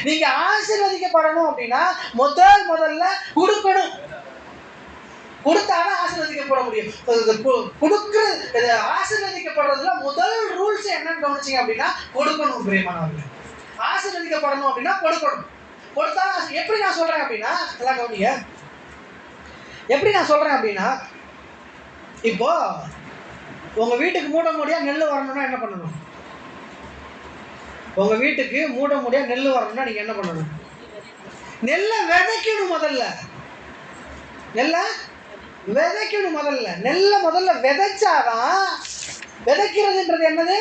நீங்க ஆசீர்வதிக்கப்படணும் அப்படின்னா முதல்ல கொடுக்கணும். கொடுத்தாலும் ஆசீர்வதிக்கப்பட முடியும். கொடுக்குறது, ஆசீர்வதிக்கப்படுறதுல முதல் ரூல்ஸ் என்னன்னு கவனிச்சிங்க அப்படின்னா கொடுக்கணும். பிரியமானவர்கள், ஆசீர்வதிக்கப்படணும் அப்படின்னா கொடுக்கணும். கொடுத்தாலும் எப்படி நான் சொல்றேன் அப்படின்னா, எல்லாம் கவனிங்க, எப்படி நான் சொல்றேன் அப்படின்னா, இப்போ உங்க வீட்டுக்கு மூட மூடியா நெல் வரணும்னா என்ன பண்ணணும்? உங்கள் வீட்டுக்கு மூட முடியாது நெல் வரணும்னா நீங்கள் என்ன பண்ணணும்? நெல்லை விதைக்கணும். முதல்ல நெல்லை விதைக்கணும். நெல்லை விதைச்சாதான். விதைக்கிறதுன்றது என்னது?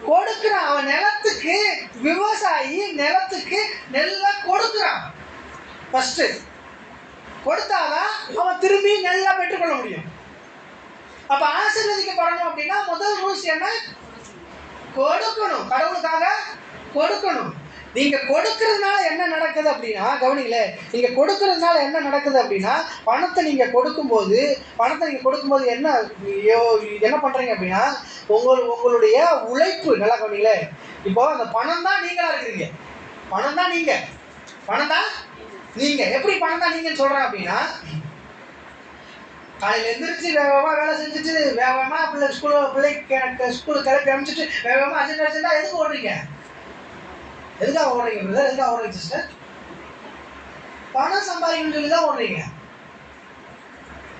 கொடுக்குறான். அவன் நிலத்துக்கு, விவசாயி நிலத்துக்கு நெல்லை கொடுக்குறான். ஃபர்ஸ்ட் கொடுத்தாதான் அவன் திரும்பி நெல்லை பெற்றுக்கொள்ள முடியும். அப்ப ஆசீர்வதிக்கப்படணும் அப்படின்னா முதல் ரூல்ஸ் என்ன? கொடுக்கணும். கடவுளுக்காக கொடுக்கணும். நீங்க கொடுக்கறதுனால என்ன நடக்குது அப்படின்னா, கவனிங்களே, நீங்க கொடுக்கறதுனால என்ன நடக்குது அப்படின்னா, பணத்தை நீங்க கொடுக்கும்போது என்ன பண்றீங்க அப்படின்னா, உங்களுடைய உழைப்பு, நல்லா கவனிங்களே, இப்போ அந்த பணம் தான் நீங்களா இருக்கிறீங்க. பணம் தான் நீங்க. எப்படி பணம் தான் நீங்கன்னு சொல்றேன் அப்படின்னா, காலையில் எழுந்திரிச்சு வேகமாக வேலை செஞ்சுட்டு வேகமாக ஸ்கூலுக்கு கிளப்பி அனுப்பிச்சிட்டு வேகமாக அர்ஜென்டாக எதுக்கு ஓடுறீங்க? எதுக்காக ஓடுறீங்க பிரதர்? எதுக்காக ஓடுறீங்க சிஸ்டர்? பணம் சம்பாதிக்கணும்னு சொல்லி தான் ஓடுறீங்க.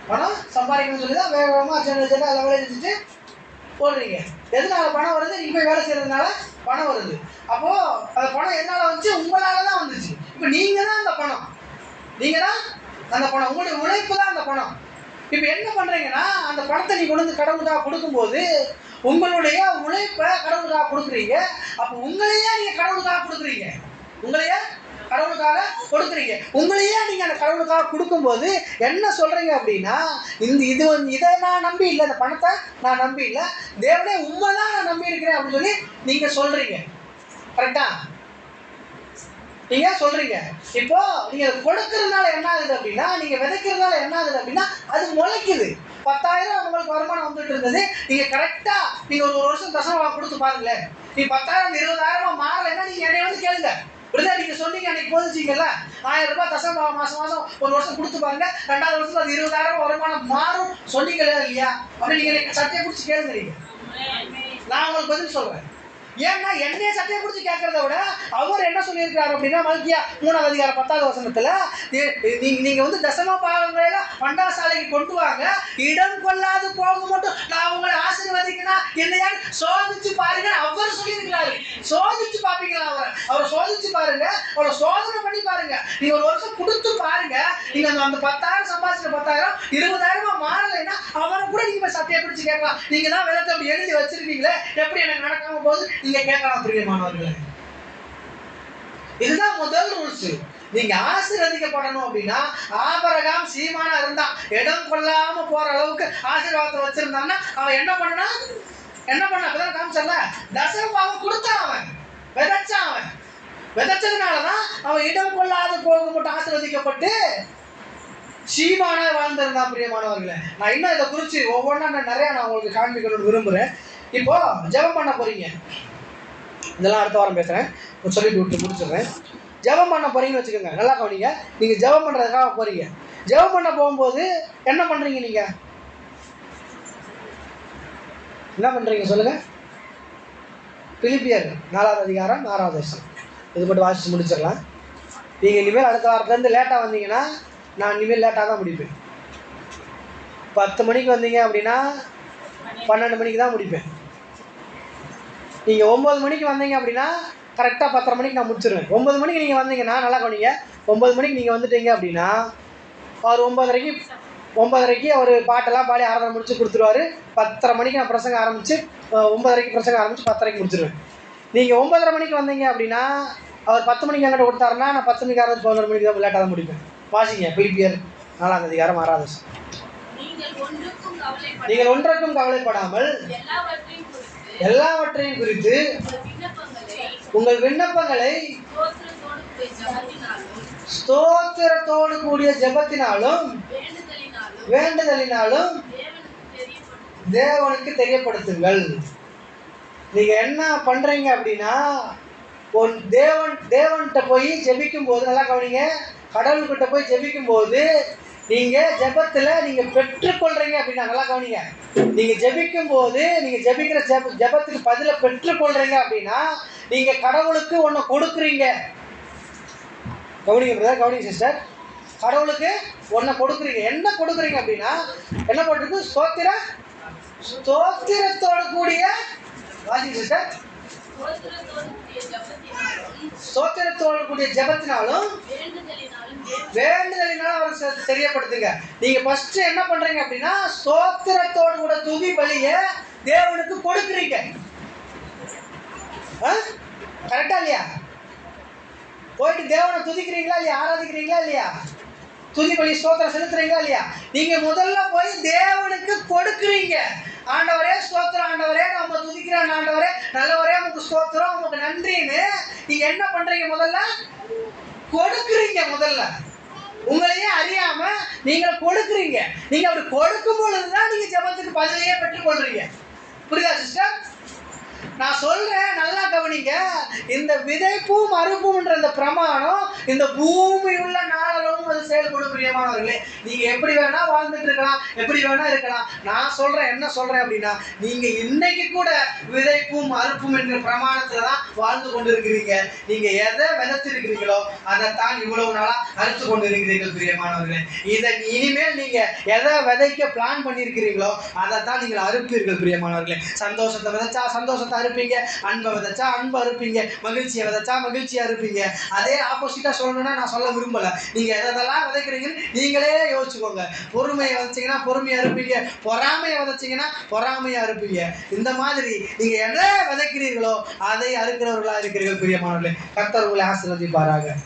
பணம் சம்பாதிக்கணும்னு சொல்லி தான் வேகமாக அர்ஜென்டாக எல்லாம் வேலை செஞ்சுட்டு ஓடுறீங்க. எதனால பணம் வருது? நீங்கள் போய் வேலை செய்யறதுனால பணம் வருது. அப்போது அந்த பணம் என்னால் வந்துச்சு? உங்களால் தான் வந்துச்சு. இப்போ நீங்கள் தான் அந்த பணம். உங்களுடைய உழைப்பு தான் அந்த பணம். இப்போ என்ன பண்ணுறீங்கன்னா, அந்த பணத்தை நீ கொண்டு வந்து கடவுளுக்காக கொடுக்கும்போது உங்களுடைய உழைப்பை கடவுளுக்காக கொடுக்குறீங்க. அப்போ உங்களையே நீங்கள் கடவுளுக்காக கொடுக்குறீங்க. உங்களையே நீங்கள் அந்த கடவுளுக்காக கொடுக்கும்போது என்ன சொல்கிறீங்க அப்படின்னா, இதை நான் நம்பி இல்லை, இந்த பணத்தை நான் நம்பி இல்லை, தேவனே உண்மை தான் நான் நம்பி இருக்கிறேன் அப்படின்னு சொல்லி நீங்கள் சொல்கிறீங்க. கரெக்டா? நீங்கள் சொல்கிறீங்க. இப்போ நீங்கள் கொடுக்கறதுனால என்ன ஆகுது அப்படின்னா, நீங்கள் விதைக்கிறதுனால என்ன ஆகுது அப்படின்னா, அது முளைக்குது. 10,000 உங்களுக்கு வருமானம் வந்துட்டு இருந்தது. நீங்கள் கரெக்டாக நீங்கள் ஒரு வருஷம் தசமமாக கொடுத்து பாருங்களேன். நீ 10,000 20,000 மாறலைன்னா நீங்கள் என்னை கேளுங்க. இப்படிதான் நீங்கள் சொன்னீங்க அன்றைக்கி போதிச்சிங்கல்ல, 1000 ரூபாய் தசமமாக மாதம் ஒரு வருஷம் கொடுத்து பாருங்க, 2வது வருஷத்துல அது 20,000 வருமானம் மாறும் சொன்னீங்களா இல்லையா? அப்படி நீங்கள் சட்டையை பிடிச்சி கேளுங்க. நீங்கள், நான் உங்களுக்கு பதில் சொல்கிறேன். ஏன்னா என்னைய சட்டையை பிடிச்சி கேட்கறத விட அவர் என்ன சொல்லியிருக்காரு அப்படின்னா, மல்கியா 3வது அதிகாரம் 10வது வசனத்துல, நீங்க தசம பாகங்களை பண்டாசாலைக்கு கொண்டு வாங்க, இடம் கொள்ளாது போக மட்டும் நான் உங்களை ஆசீர்வதிக்கணும், என்னையா சோதிச்சு பாருங்க அவர் சொல்லியிருக்கிறாரு. சோதிச்சு பாப்பீங்களா? அவரை சோதிச்சு பாருங்க, அவரை சோதனை பண்ணி பாருங்க. நீங்க ஒரு வருஷம் கொடுத்து பாருங்க, நீங்க அந்த 10,000 சம்பாதிச்ச 10,000 20,000 மாறலைன்னா அவரை கூட நீங்க சட்டையை பிடிச்சி கேட்கலாம். நீங்க தான் விளக்கு அப்படி எழுதி வச்சிருக்கீங்களே, எப்படி எனக்கு நடக்காம போகுது நீங்க கேட்கலாம். பிரியமானவர்களே, இதுதான் முதல் ரூல்ஸ். நீங்க ஆசீர்வதிக்கப்படணும் அப்படின்னா, ஆபிரகாம் சீமானா இருந்தான், இடம் கொள்ளாம போற அளவுக்கு ஆசீர்வாதத்தை வச்சிருந்தான்னா அவன் என்ன பண்ணா அப்பதான் காமிச்சல, தசமபாகம் கொடுத்தான். அவன் விதைச்சான். விதைச்சதுனாலதான் அவன் இடம் கொள்ளாத போக மட்டும் ஆசீர்வதிக்கப்பட்டு சீமானா வாழ்ந்திருந்தா பிரியமானவர்களே. நான் இன்னும் இதை குறித்து ஒவ்வொன்றா நிறையா நான் உங்களுக்கு காண்பிக்கணும்னு விரும்புகிறேன். இப்போ ஜெபம் பண்ண போறீங்க, இதெல்லாம் அடுத்த வாரம் பேசுகிறேன், சொல்லிட்டு விட்டு முடிச்சிடுறேன். ஜெபம் பண்ண போறீங்கன்னு வச்சுக்கோங்க, நல்லா கவனிங்க. நீங்கள் ஜெபம் பண்ணுறதுக்காக போறீங்க. ஜெபம் பண்ண போகும்போது என்ன பண்ணுறீங்க? நீங்கள் என்ன பண்ணுறீங்க சொல்லுங்கள்? பிலிப்பியர் 4வது அதிகாரம் 6வது வசனம் இது மட்டும் வாசித்து முடிச்சிடலாம். நீங்கள் இனிமேல் அடுத்த வாரத்துலேருந்து லேட்டாக வந்தீங்கன்னா நான் இனிமேல் லேட்டாக தான் முடிப்பேன். 10 மணிக்கு வந்தீங்க அப்படின்னா 12 மணிக்கு தான் முடிப்பேன். நீங்கள் 9 மணிக்கு வந்தீங்க அப்படின்னா கரெக்டாக 10:30 மணிக்கு நான் முடிச்சிடுவேன். 9 மணிக்கு நீங்கள் வந்தீங்கன்னா நல்லா கவனிங்க, 9 மணிக்கு நீங்கள் வந்துட்டீங்க அப்படின்னா அவர் 9:30க்கு அவர் பாட்டெல்லாம் பாடி ஆராதனை முடிச்சு கொடுத்துருவாரு. 10:30 மணிக்கு நான் பிரசங்க ஆரம்பித்து 9:30க்கு பிரசங்க ஆரம்பித்து 10:30க்கு முடிச்சிடுவேன். நீங்கள் 9:30 மணிக்கு வந்தீங்க அப்படின்னா அவர் 10 மணிக்கு என்கிட்ட கொடுத்தாருன்னா நான் 10 மணிக்கு ஆரம்பிச்சு 11 மணிக்கு தான் லேட்டாக தான் முடிப்பேன். வாசிங்க பிலிப்பியர் 4வது அதிகாரம் 6வது வசனம். நீங்கள் ஒன்றுக்கும் கவலைப்படாமல் எல்லாவற்றையும் குறித்து உங்கள் விண்ணப்பங்களை ஸ்தோத்திரத்தோடு கூடிய ஜெபத்தினாலும் வேண்டுதலினாலும் தேவனுக்கு தெரியப்படுத்துங்கள். நீங்க என்ன பண்றீங்க அப்படின்னா தேவன்கிட்ட போய் ஜெபிக்கும் போது நல்லா கவனிங்க, கடவுள்கிட்ட போய் ஜெபிக்கும் போது நீங்க ஜெபத்துல நீங்க பெற்றுக்கொள்றீங்க அப்படின்னா நல்லா கவனிங்க. நீங்க ஜெபிக்கும் போது நீங்க ஜெபிக்கிற ஜெபத்துக்கு பதில பெற்றுக்கொள்றீங்க அப்படின்னா நீங்க கடவுளுக்கு ஒன்று கொடுக்குறீங்க. கவனிங்க பிரதர், கவனிங்க சிஸ்டர், கடவுளுக்கு ஒன்றை கொடுக்குறீங்க. என்ன கொடுக்குறீங்க அப்படின்னா என்ன போட்டிருக்கு? ஸ்தோத்திரத்தோடு கூடிய வாசி சிஸ்டர், ஸ்தோத்திரத்தோடு கூடிய ஜெபத்தினாலும் வேண்டுதலினாலும் அவருக்கு தெரியப்படுத்துங்க. நீங்க ஃபர்ஸ்ட் என்ன பண்றீங்க அப்படின்னா ஸ்தோத்திரத்தோடு கூட துதி பலிய தேவனுக்கு கொடுக்குறீங்க. கரெக்டா இல்லையா? போயிட்டு தேவனை துதிக்கிறீங்களா இல்லையா? ஆராதிக்கிறீங்களா இல்லையா? துதி பலி ஸ்தோத்திரம் செலுத்துறீங்களா இல்லையா? நீங்க முதல்ல போய் தேவனுக்கு கொடுக்குறீங்க. ஆண்டவரே ஸ்தோத்திரம், ஆண்டவரே நம்ம துதிக்கிறோம், ஆண்டவரே நல்லவரே உங்களுக்கு ஸ்தோத்திரம், உங்களுக்கு நன்றின்னு நீங்க என்ன பண்றீங்க? முதல்ல கொடுக்குறீங்க. முதல்ல உங்களையே அறியாம நீங்க கொடுக்குறீங்க. நீங்க அப்படி கொடுக்கும் பொழுதுதான் நீங்க ஜெபத்துக்கு பதிலையே பெற்றுக்கொள்றீங்க. புரியுதா சிஸ்டர்? நான் சொல்றேன், நல்லா கவனிங்க. இந்த விதைப்பும் அறுப்பும்ன்ற இந்த பிரமாணம் இந்த பூமி உள்ள நாளளவும் அது செயல்படும் பிரியமானவர்களே. நீங்க எப்படி வேணா வாழ்ந்துட்டு இருக்கலாம், எப்படி வேணா இருக்கலாம். நான் சொல்றேன், என்ன சொல்றேன் அப்படின்னா நீங்க இன்னைக்கு கூட விதைப்பும் அறுப்பும் என்ற பிரமாணத்துல தான் வாழ்ந்து கொண்டு இருக்கிறீங்க. நீங்க எதை விதைச்சிருக்கிறீங்களோ அதைத்தான் இவ்வளவு நாளா அறுத்து கொண்டு இருக்கிறீர்கள் பிரியமானவர்களே. இதை இனிமேல் நீங்க எதை விதைக்க பிளான் பண்ணியிருக்கிறீங்களோ அதைத்தான் நீங்கள் அறுப்பீர்கள் பிரியமானவர்களே. சந்தோஷத்தை விதைச்சா சந்தோஷத்தை அறுப்பீங்க, அன்பை விதைச்சா அன்பை அறுப்பீங்க, மகிழ்ச்சியை விதைச்சா மகிழ்ச்சியா இருப்பீங்க. அதே ஆப்போசிட்டா சொல்லணும்னா நான் சொல்ல விரும்பல. நீங்க எதெல்லாம் விதைக்கிறீங்கன்னு நீங்களே யோசிச்சுக்கோங்க. பொறுமையை விதைச்சிங்கன்னா பொறுமையா இருப்பீங்க, பொறாமையை விதைச்சிங்கன்னா பொறாமையா இருப்பீங்க. இந்த மாதிரி நீங்க எதை விதைக்கிறீர்களோ அதை அறுக்கிறவர்களா இருக்கிறீர்கள் பிரியமானவர்களே. கர்த்தர் உங்களை ஆசீர்வதிப்பாராக.